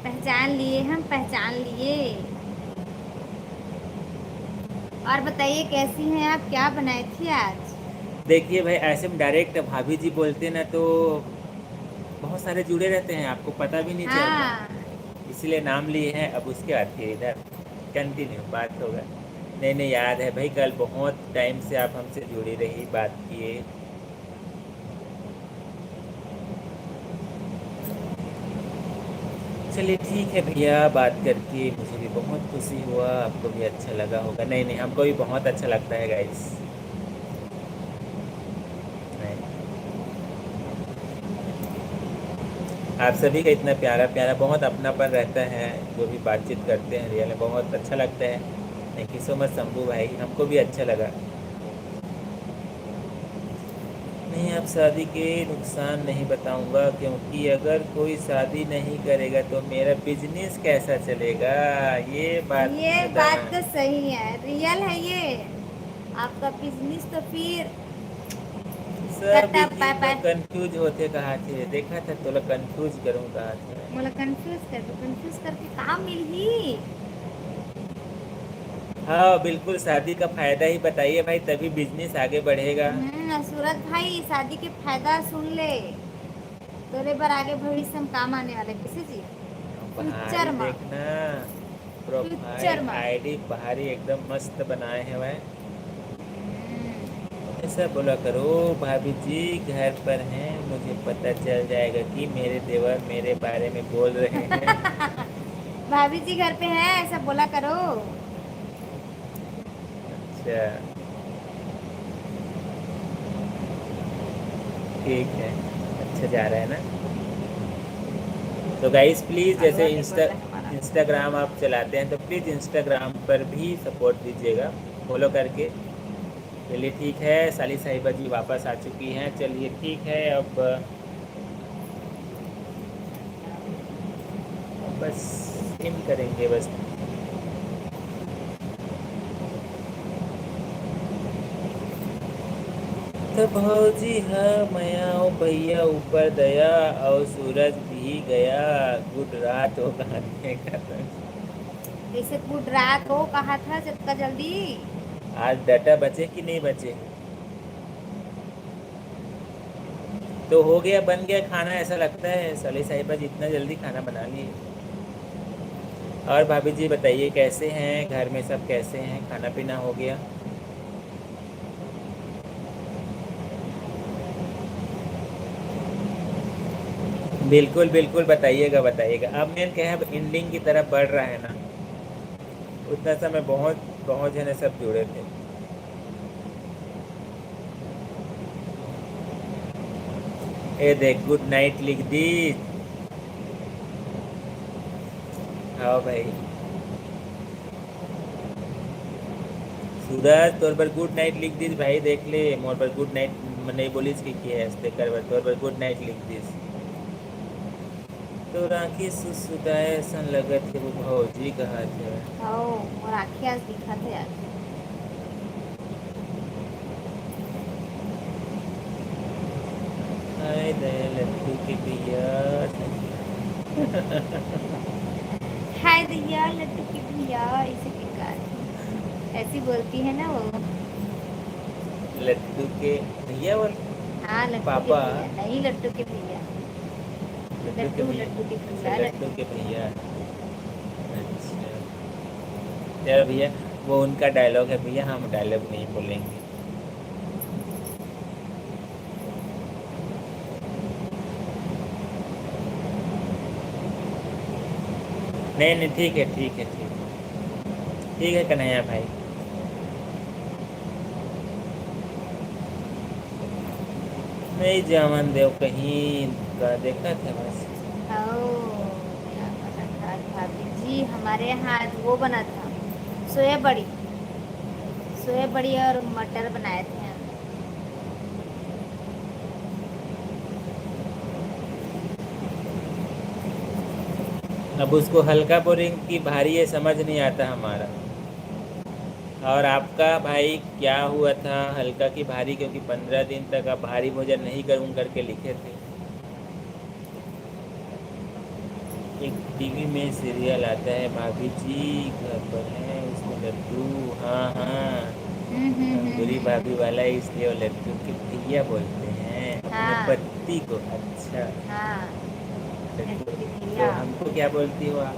पहचान लिए, हम पहचान लिए। और बताइए कैसी हैं आप, क्या बनाए थी आज? देखिए भाई ऐसे में डायरेक्ट भाभी जी बोलते ना तो बहुत सारे जुड़े रहते हैं, आपको पता भी नहीं चलता, हाँ, इसलिए नाम लिए हैं। अब उसके बाद फिर इधर कंटिन्यू बात होगा। नहीं नहीं याद है भाई, कल बहुत टाइम से आप हमसे जुड़ी रही, बात किए। चलिए ठीक है भैया, बात करके मुझे भी बहुत खुशी हुआ, आपको भी अच्छा लगा होगा। नहीं नहीं हमको भी बहुत अच्छा लगता है गाइस। आप सभी का इतना प्यारा प्यारा बहुत अपनापन रहता है, जो भी बातचीत करते हैं रियल में बहुत अच्छा लगता है। Thank you so much Shambhu भाई, हमको भी अच्छा लगा। नहीं आप शादी के नुकसान नहीं बताऊंगा, क्योंकि अगर कोई शादी नहीं करेगा तो मेरा बिजनेस कैसा चलेगा। ये बात ये बात बताना। तो सही है, रियल है ये। आपका बिजनेस तो फिर सभी टाटा जी बाय तो बाय। कंफ्यूज होते कहा थे, देखा था तो कंफ्यूज करूँ कहा थे। मोला कंफ्यूज कर दो, कंफ्यूज करके काम मिलही। हाँ बिल्कुल, शादी का फायदा ही बताइए भाई, तभी बिजनेस आगे बढ़ेगा। सूरज भाई, शादी के फायदा सुन ले, तोरे बार आगे भविष्य में काम आने वाले, किसी चीज भारी फ्यूचर में, देखना, फ्यूचर प्रोफाइल में। आईडी भारी एकदम मस्त बनाए हैं भाई। हम्म, ऐसा बोला करो भाभी जी घर पर हैं, मुझे पता चल जाएगा कि मेरे देवर मेरे बारे में बोल रहे हैं। भाभी जी घर पे हैं, ऐसा बोला करो। अच्छा, ठीक है। अच्छा जा रहा है ना? तो गाइस प्लीज़, जैसे हलवा नहीं बन रहा है हमारा। इंस्टाग्राम आप चलाते हैं तो प्लीज़ इंस्टाग्राम पर भी सपोर्ट दीजिएगा फॉलो करके। चलिए ठीक है, साली साहिबा जी वापस आ चुकी हैं। चलिए ठीक है, अब बस इन करेंगे बस। तो भौजी है मया ओ भैया ऊपर दया, और सूरज भी गया, गुड रात हो गाने का। जैसे गुड रात हो कहा था जब का जल्दी। आज डाटा बचे कि नहीं बचे? तो हो गया, बन गया खाना, ऐसा लगता है साली साहिबा जी इतना जल्दी खाना बना लिए। और भाभी जी बताइए कैसे हैं, घर में सब कैसे हैं, खाना पीना हो गया? बिल्कुल बिल्कुल, बताइएगा बताइएगा। अब मेन क्या है, अब एंडिंग की तरफ बढ़ रहा है ना, उतना समय बहुत बहुत जने सब जुड़े थे। ए देख, गुड नाइट लिख दी। हाँ भाई, सूरज तोर पर गुड नाइट लिख दीस भाई, देख ले मोर पर गुड नाइट नहीं बोलिस कि है हंसते कर तोर पर गुड नाइट लिख दीस। तो राखी सुसुदाय सन लगत है वो भौजी कहा थे। ओ और आँखें आज दिखा थे आज। हाय दया लड्डू के भैया। हाय दैया लड्डू की भैया ऐसे बेकार ऐसी बोलती है ना वो। लड्डू के भैया बोल। हाँ लड्डू के पापा। भैया नहीं लड्डू के भैया। लड्डू के लड्डू भैया। लड्डू के अच्छा, भैया लड्डू के भैया। अच्छा चलो भैया, वो उनका डायलॉग है भैया, हम डायलॉग नहीं बोलेंगे। नहीं नहीं, ठीक है ठीक है ठीक है, ठीक है कन्हैया भाई। नहीं जावन देव कहीं का देखा था बस। ओ क्या बना था आज भाभी जी हमारे यहाँ आज वो बना था सोया बड़ी। सोया बड़ी और मटर बनाए थे हम। अब उसको हल्का बोलेंगे कि भारी है, समझ नहीं आता हमारा। और आपका भाई क्या हुआ था, हल्का की भारी? क्योंकि 15 दिन तक आप भारी भोजन नहीं करूँ करके लिखे थे। एक टीवी में सीरियल आता है भाभी जी घर पर है उसमें लड्डू। हाँ हाँ, बुरी भाभी हम्म। वाला, इसलिए वो लड्डू के भैया बोलते हैं अपने हाँ पति को। अच्छा, हाँ लड्डू लड्डू। की तो भैया। हमको क्या बोलती हो आप?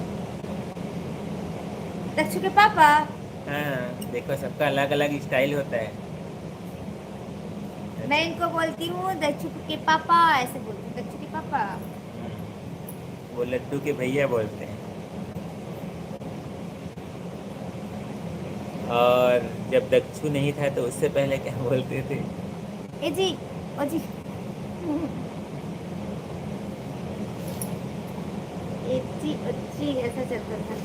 दक्षु के पापा। हाँ देखो, सबका अलग अलग स्टाइल होता है। मैं इनको बोलती हूँ दक्षु के पापा ऐसे बोलती हूँ दक्षु के पापा। वो लड्डू के भैया बोलते हैं। और जब दक्षु नहीं था तो उससे पहले क्या बोलते थे? ए जी ओ जी ए जी ओ जी ऐसा चलता था।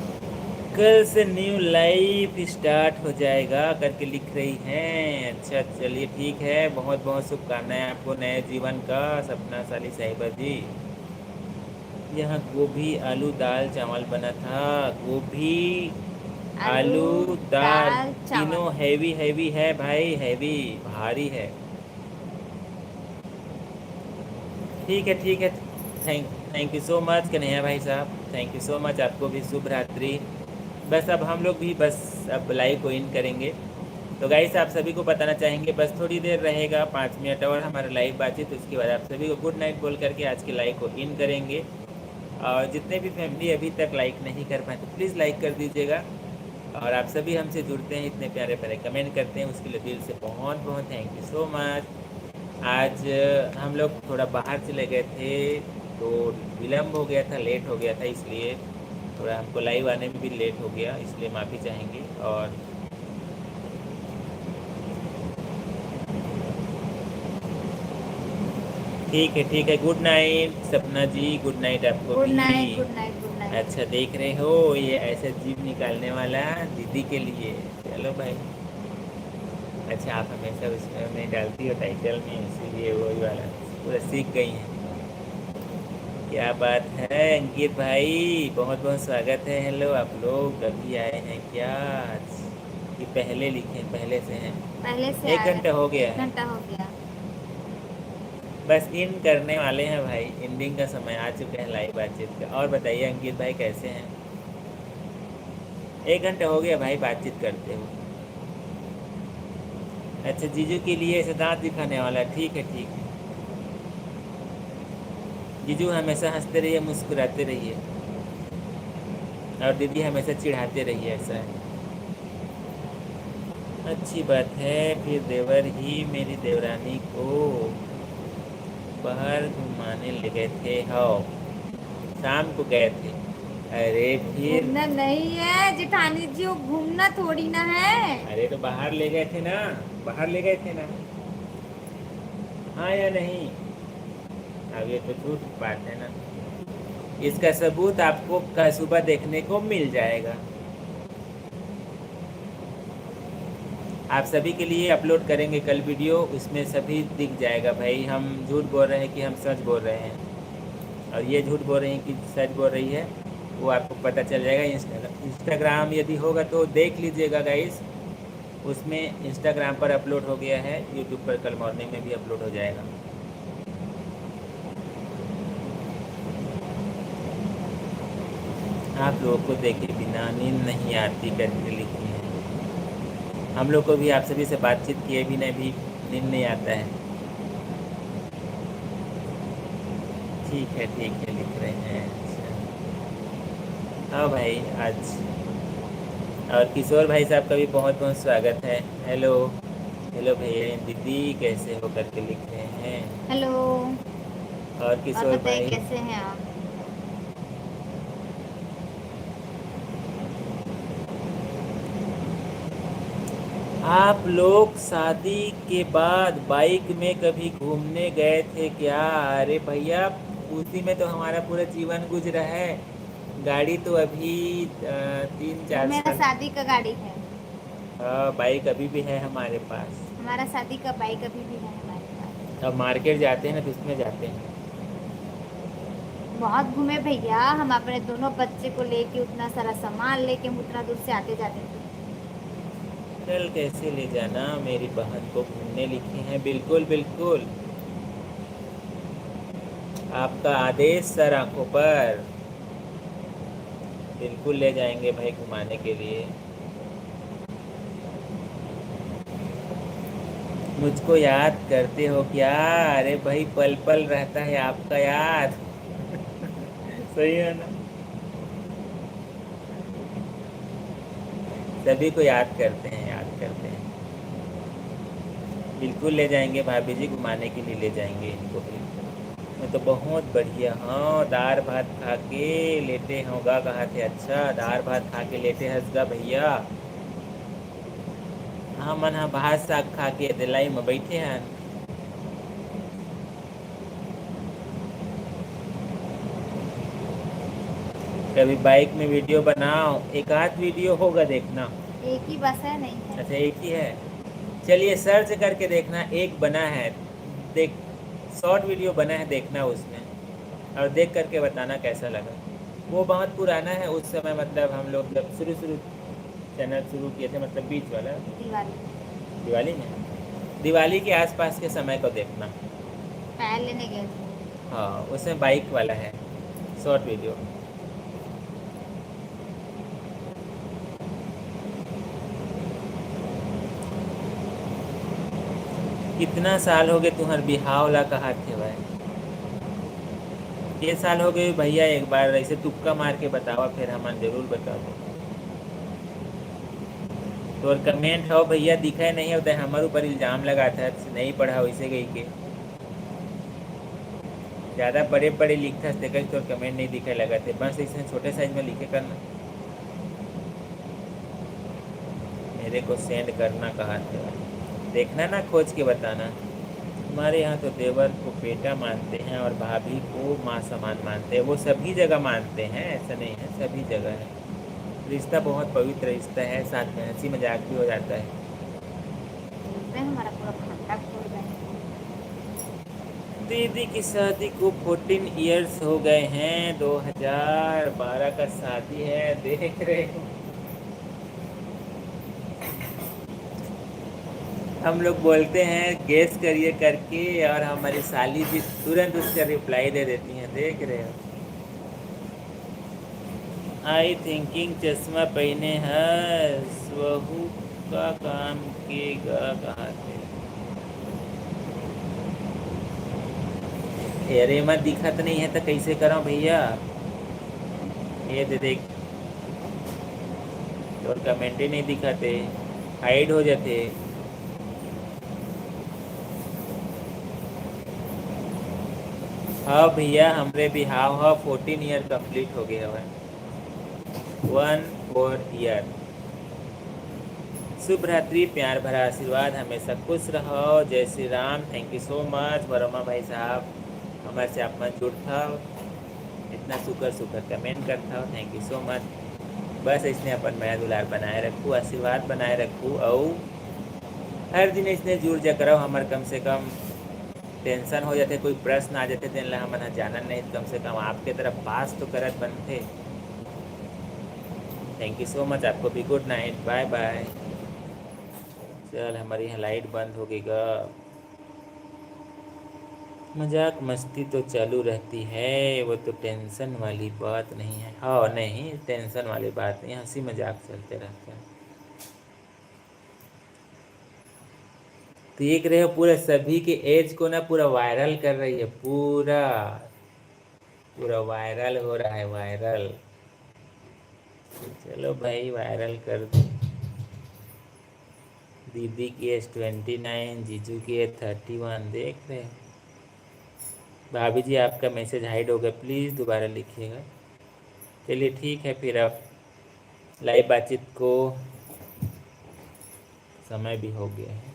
कल से न्यू लाइफ स्टार्ट हो जाएगा करके लिख रही हैं। अच्छा चलिए ठीक है, बहुत बहुत शुभकामनाएं आपको नए जीवन का, सपना साली साहिबा जी। यहाँ गोभी आलू दाल चावल बना था। गोभी आलू आलू दाल, दाल तीनों चावल। हैवी हैवी है भाई, हैवी भारी है। ठीक है ठीक है। Thank thank you so much Kanhaiya भाई साहब, थैंक यू सो मच, आपको भी शुभ रात्रि। बस अब हम लोग भी बस अब लाइव को इन करेंगे। तो गाइस आप सभी को बताना चाहेंगे, बस थोड़ी देर रहेगा, 5 मिनट और हमारा लाइव बातचीत, उसके बाद आप सभी को गुड नाइट बोल करके आज के लाइव को इन करेंगे। और जितने भी फैमिली अभी तक लाइक नहीं कर पाए तो प्लीज़ लाइक कर दीजिएगा। और आप सभी हमसे जुड़ते हैं, इतने प्यारे प्यारे कमेंट करते हैं, उसके लिए दिल से बहुत बहुत थैंक यू सो मच। आज हम लोग थोड़ा बाहर चले गए थे तो विलम्ब हो गया था, लेट हो गया था, इसलिए थोड़ा हमको लाइव आने में भी लेट हो गया, इसलिए माफ़ी चाहेंगे। और ठीक है। गुड नाइट सपना जी, गुड नाइट आपको गुड भी। Night, good night, good night. अच्छा देख रहे हो, ये ऐसे जीव निकालने वाला दीदी के लिए। चलो भाई। अच्छा आप हमेशा उसमें नहीं डालती हो टाइटल में, इसीलिए वही वाला पूरा सीख गई हैं। क्या बात है अंकित भाई, बहुत बहुत स्वागत है। हेलो, आप लोग अभी आए हैं क्या आज? कि पहले लिखे, पहले से हैं? पहले से एक आया। घंटा हो गया 1 है। घंटा हो गया। बस इन करने वाले हैं भाई, एंडिंग का समय आ चुका है लाइव बातचीत का। और बताइए अंकित भाई कैसे हैं? 1 घंटा हो गया भाई बातचीत करते हुए। अच्छा जीजू के लिए ऐसे दांत दिखाने वाला, ठीक है ठीक है। जीजू हमेशा हंसते रहिए, मुस्कुराते रहिए, और दीदी हमेशा चिढ़ाते रहिए, ऐसा है। अच्छी बात है। फिर देवर ही मेरी देवरानी को बाहर घुमाने ले गए थे। हाँ, शाम को गए थे। अरे फिर, घूमना नहीं है जेठानी जी, वो घूमना थोड़ी ना है। अरे तो बाहर ले गए थे ना, बाहर ले गए थे ना, हाँ या नहीं? अब ये तो झूठ बात है ना। इसका सबूत आपको कल सुबह देखने को मिल जाएगा। आप सभी के लिए अपलोड करेंगे कल वीडियो, उसमें सभी दिख जाएगा भाई, हम झूठ बोल रहे हैं कि हम सच बोल रहे हैं, और ये झूठ बोल रही हैं कि सच बोल रही है, वो आपको पता चल जाएगा। इंस्टाग्राम यदि होगा तो देख लीजिएगा गाइस, उसमें इंस्टाग्राम पर अपलोड हो गया है, यूट्यूब पर कल मॉर्निंग में भी अपलोड हो जाएगा। आप लोगों को देखे बिना नींद नहीं आती करके लिखी है। हम लोग को भी आप सभी से बातचीत किए बिना भी नींद नहीं आता है। ठीक है लिख रहे हैं। अच्छा हाँ भाई आज, और किशोर भाई साहब का भी बहुत बहुत स्वागत है। हेलो, हेलो भैया दीदी कैसे हो करके लिख रहे हैं। हेलो। और और किशोर बताइए भाई, कैसे हैं आप? आप लोग शादी के बाद बाइक में कभी घूमने गए थे क्या? अरे भैया, उसी में तो हमारा पूरा जीवन गुजरा है। गाड़ी तो अभी तीन वो चार मेरा साल शादी का गाड़ी है। हाँ, बाइक अभी भी है हमारे पास। हमारा शादी का बाइक अभी भी है हमारे पास। अब मार्केट जाते हैं ना तो उसमें जाते हैं। बहुत घूमे भैया, हम अपने दोनों बच्चे को लेके, उतना सारा सामान लेके हम उतना दूर से आते जाते थे। कल कैसे ले जाना मेरी बहन को घूमने लिखे हैं, बिल्कुल बिल्कुल, आपका आदेश सर आंखों पर। बिल्कुल ले जाएंगे भाई घुमाने के लिए। मुझको याद करते हो क्या? अरे भाई पल पल रहता है आपका याद। सही है ना? सभी को याद करते हैं, याद करते हैं। बिल्कुल ले जाएंगे भाभी जी, घुमाने के लिए ले जाएंगे इनको भी। मैं तो बहुत बढ़िया, हाँ दाल भात खा के लेटे होगा कहा थे। अच्छा दाल भात खा के लेटे हंसगा भैया। हाँ मन हाँ भात साग खा के दिलाई में बैठे हैं। कभी बाइक में वीडियो बनाओ, एक आध वीडियो होगा देखना। एक ही बस है, नहीं है। अच्छा एक ही है, चलिए सर्च करके देखना, एक बना है, देख शॉर्ट वीडियो बना है, देखना उसमें, और देख करके बताना कैसा लगा। वो बहुत पुराना है, उस समय मतलब हम लोग जब शुरू शुरू चैनल शुरू किए थे, मतलब बीच वाला दिवाली। दिवाली में, दिवाली के आसपास के समय को देखना। पैर लेने गए थे। हाँ उसमें बाइक वाला है शॉर्ट वीडियो। कितना साल हो गए तुम्हार बिहाव ला कहा थे भाई? ये साल हो गए भैया, एक बार ऐसे तुक्का मार के बतावा, फिर हम जरूर बता दो। तो और कमेंट हो भैया दिखा नहीं होता है, हमारे ऊपर इल्ज़ाम लगाता है नहीं पढ़ा वैसे गई के। ज़्यादा बड़े बड़े लिखता है तो कमेंट नहीं दिखे लगाते, बस इसे छोटे साइज में लिखे करना। मेरे को सेंड करना कहा थे, देखना ना खोज के बताना। हमारे यहाँ तो देवर को बेटा मानते हैं और भाभी को माँ समान मानते हैं। वो सभी जगह मानते हैं, ऐसा नहीं है, सभी जगह है। रिश्ता बहुत पवित्र रिश्ता है, साथ में हंसी मजाक भी हो जाता है। इसमें हमारा पूरा भांडा फोड़ गए। दीदी की शादी को 14 इयर्स हो गए हैं, 2012 का शादी है, देख रहे हो। हम लोग बोलते हैं गेस करिए करके, और हमारी साली जी तुरंत उसका रिप्लाई दे देती हैं, देख रहे हो। आई थिंकिंग चश्मा पहने हंस, बहू का काम केगा कहाँ थे। अरे मत दिखत नहीं है तो कैसे करो भैया, ये दे देख, और कमेंट ही नहीं दिखाते, हाइड हो जाते। हाँ भैया, हमरे भी हाव 14 ईयर कंप्लीट हो गया है, 14 ईयर। शुभ रात्रि, प्यार भरा आशीर्वाद, हमेशा खुश रहो, जय Shri Ram. Thank you so much Verma भाई साहब, हमारे से आप मत जुड़ता हो, इतना सुकर सुकर कमेंट करता हो, थैंक यू सो मच। बस इसने अपन माया दुलार बनाए रखू, आशीर्वाद बनाए रखू, और हर दिन इसने जुड़ जा करो, हमारे कम से कम टेंशन हो जाते, कोई प्रश्न आ जाते तेन ला हमन जानन नहीं, कम से कम आपके तरफ पास तो करत बनते। थैंक यू सो मच, आपको भी गुड नाइट, बाय बाय। चल हमारी यहाँ लाइट बंद हो गई गा। मजाक मस्ती तो चालू रहती है, वो तो टेंशन वाली बात नहीं है। हाँ नहीं, टेंशन वाली बात नहीं, हंसी मजाक चलते रहता है। देख रहे हो पूरा सभी के एज को ना पूरा वायरल कर रही है, पूरा पूरा वायरल हो रहा है, वायरल। चलो भाई वायरल कर दो। दीदी की एज 29, जीजू की एज 31, देख रहे हो। भाभी जी आपका मैसेज हाइड हो गया, प्लीज़ दोबारा लिखिएगा। चलिए ठीक है, फिर अब लाइव बातचीत को समय भी हो गया है,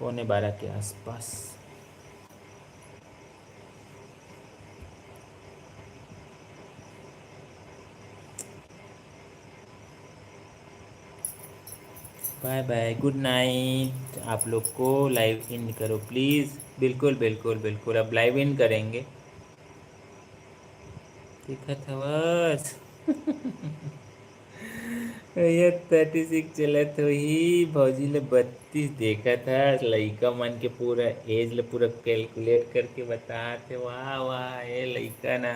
11:15 के आसपास। Bye bye, good night. आप लोग को लाइव इन करो प्लीज़। बिल्कुल बिल्कुल बिल्कुल, अब लाइव इन करेंगे। ठीक है था बस। ये 36 चलत हो ही, भौजी ले 32 देखा था, लइका मन के पूरा एज ले पूरा कैलकुलेट करके बताते। वाह वाह, ये लइका ना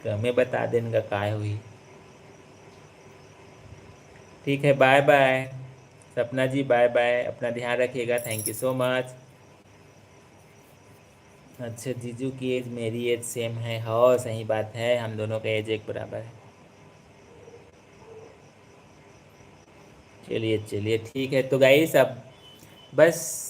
कमे बता देन का काय हुई। ठीक है, बाय बाय सपना जी, बाय बाय, अपना ध्यान रखिएगा, थैंक यू सो मच। अच्छा, जीजू की एज मेरी एज सेम है, हाँ सही बात है, हम दोनों का एज एक बराबर है। चलिए चलिए ठीक है, तो गाइस अब बस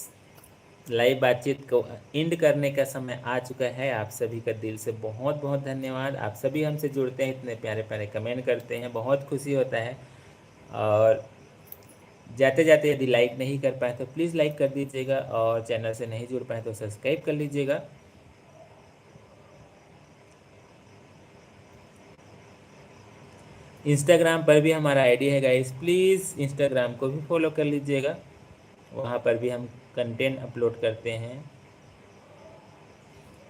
लाइव बातचीत को एंड करने का समय आ चुका है। आप सभी का दिल से बहुत बहुत धन्यवाद। आप सभी हमसे जुड़ते हैं, इतने प्यारे प्यारे कमेंट करते हैं, बहुत खुशी होता है। और जाते जाते यदि लाइक नहीं कर पाए तो प्लीज़ लाइक कर दीजिएगा, और चैनल से नहीं जुड़ पाए तो सब्सक्राइब कर लीजिएगा। इंस्टाग्राम पर भी हमारा आईडी है गाइस, प्लीज़ इंस्टाग्राम को भी फॉलो कर लीजिएगा, वहाँ पर भी हम कंटेंट अपलोड करते हैं।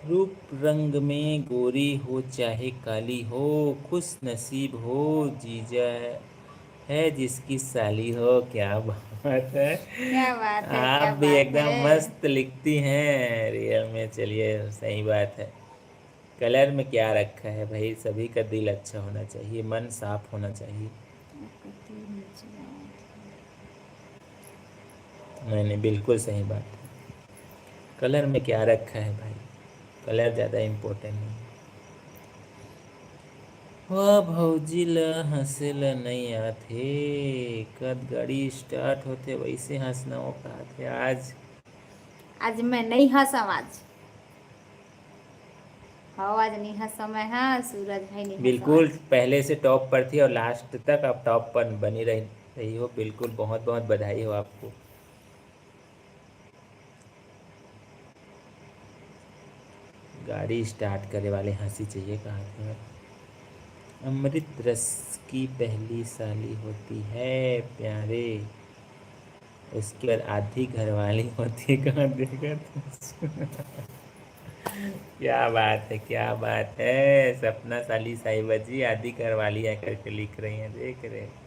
रूप रंग में गोरी हो चाहे काली हो, खुश नसीब हो जीजा है जिसकी साली हो। क्या बात है, क्या बात है, आप क्या भी बात एकदम है। मस्त लिखती हैं रियल में। चलिए सही बात है। कलर में क्या रखा है भाई, सभी का दिल अच्छा होना चाहिए, मन साफ होना चाहिए। नहीं नहीं, बिल्कुल सही बात है। कलर में क्या रखा है भाई, कलर ज़्यादा इम्पोर्टेंट नहीं। वाह भौजी ल हंसे ल नहीं आथे, कद गाड़ी स्टार्ट होते वैसे हंसना वो कहा थे आज। आज मैं नहीं हंसम आज। हाँ आज नहीं हंसम मैं, हाँ सूरज भाई नहीं हंसम बिल्कुल आज। पहले से टॉप पर थी और लास्ट तक अब टॉप पर बनी रही सही हो, बिल्कुल, बहुत बहुत बधाई हो आपको। गाड़ी स्टार्ट करे वाले हंसी चाहिए कहाँ पर। अमृत रस की पहली साली होती है प्यारे, उसके बाद आधी घरवाली होती है, कहाँ देखा था? क्या बात है, क्या बात है। सपना साली साहिबा जी आधी घरवाली आकर के लिख रही हैं, देख रहे हैं।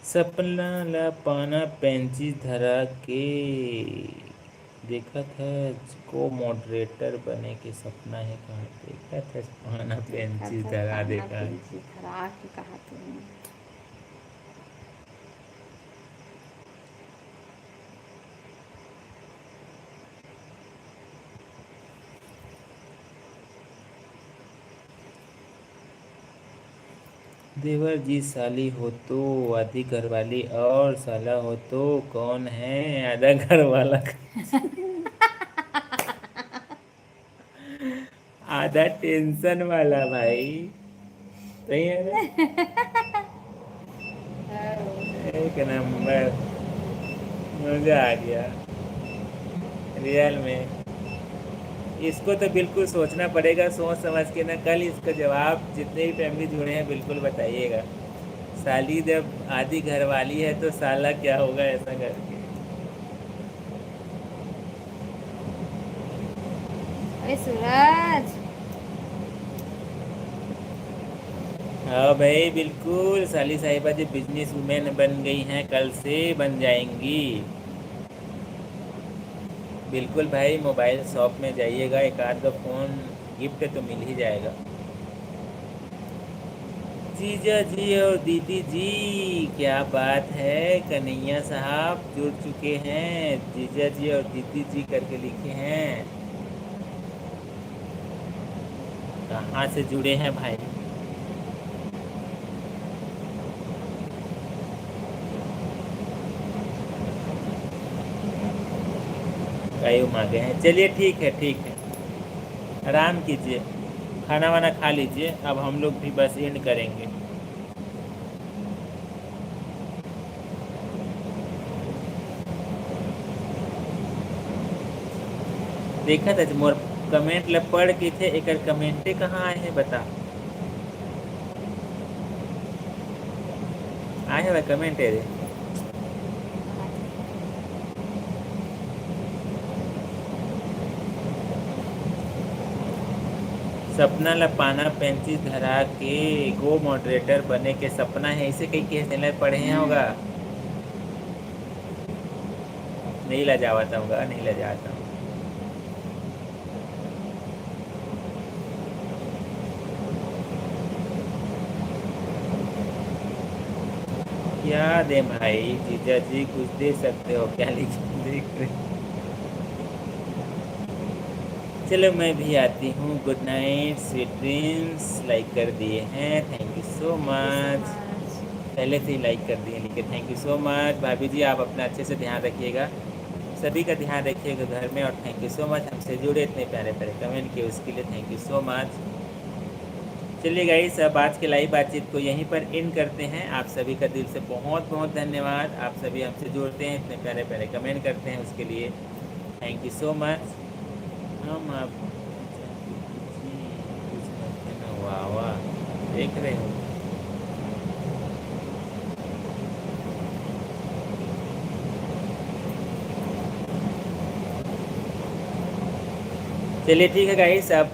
सपना ला पाना पेंचिस धरा के, देखा था को मॉडरेटर बने के सपना है, कहाँ देखा था पाना पेंचिस धरा देखा। धरा के कहा तुमने। देवर जी साली हो तो आधी घरवाली, और साला हो तो कौन है आधा घर वाला। आधा टेंशन वाला भाई, सही है ना? एक नंबर, मजा आ गया रियल में। इसको तो बिल्कुल सोचना पड़ेगा, सोच समझ के ना। कल इसका जवाब जितने भी फैमिली जुड़े हैं बिल्कुल बताइएगा। साली जब आधी घरवाली है तो साला क्या होगा, ऐसा करके। अरे सूरज, हाँ भाई बिल्कुल, साली साहिबा जी बिजनेस वुमेन बन गई हैं, कल से बन जाएंगी। बिल्कुल भाई, मोबाइल शॉप में जाइएगा, एक आध का फ़ोन गिफ्ट तो मिल ही जाएगा। जीजा जी और दीदी जी, क्या बात है, कन्हैया साहब जुड़ चुके हैं, जीजा जी और दीदी जी करके लिखे हैं। कहाँ से जुड़े हैं भाई? कई मांगे हैं, चलिए ठीक है, ठीक है, आराम कीजिए, खाना वाना खा लीजिए, अब हम लोग भी बस एंड करेंगे। देखा था मोर कमेंट ला पढ़ के थे, एक कमेंटे कहाँ आए हैं बता। आए हैं कमेंट है रे। सपना ला पाना पेंचिस धरा के गो मॉडरेटर बने के सपना है, इसे कई के पढ़े हैं होगा। नहीं ला जाता होगा, नहीं ला जाता हूँ। क्या दे भाई, जीजा जी कुछ दे सकते हो क्या, लिखे देख रहे। चलो मैं भी आती हूँ, good night, sweet dreams. Like कर दिए हैं, थैंक यू सो मच। पहले से ही लाइक कर दिए, लिखे थैंक यू सो मच। भाभी जी आप अपना अच्छे से ध्यान रखिएगा, सभी का ध्यान रखिएगा घर में, और थैंक यू सो मच हमसे जुड़े, इतने प्यारे प्यारे कमेंट किए उसके लिए थैंक यू सो मच। चलिए गाइस, अब आज के लाइव बातचीत को यहीं पर इन करते हैं। आप सभी का दिल से बहुत बहुत धन्यवाद, आप सभी हमसे जुड़ते हैं, इतने प्यारे प्यारे कमेंट करते हैं, उसके लिए थैंक यू सो मच। हम आप वाह वाह, देख रहे हो। चलिए ठीक है गाइस, अब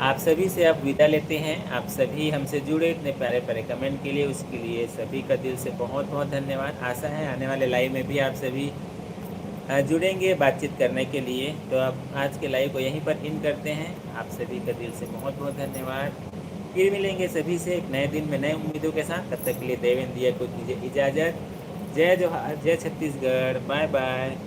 आप सभी से अब विदा लेते हैं। आप सभी हमसे जुड़े इतने प्यारे प्यारे कमेंट के लिए, उसके लिए सभी का दिल से बहुत बहुत धन्यवाद। आशा है आने वाले लाइव में भी आप सभी जुड़ेंगे बातचीत करने के लिए। तो अब आज के लाइव को यहीं पर इन करते हैं, आप सभी का दिल से बहुत बहुत धन्यवाद। फिर मिलेंगे सभी से एक नए दिन में नए उम्मीदों के साथ, तब तक के लिए देवेंद्र दिया को दीजिए इजाज़त। जय जोहार, जय छत्तीसगढ़, बाय बाय।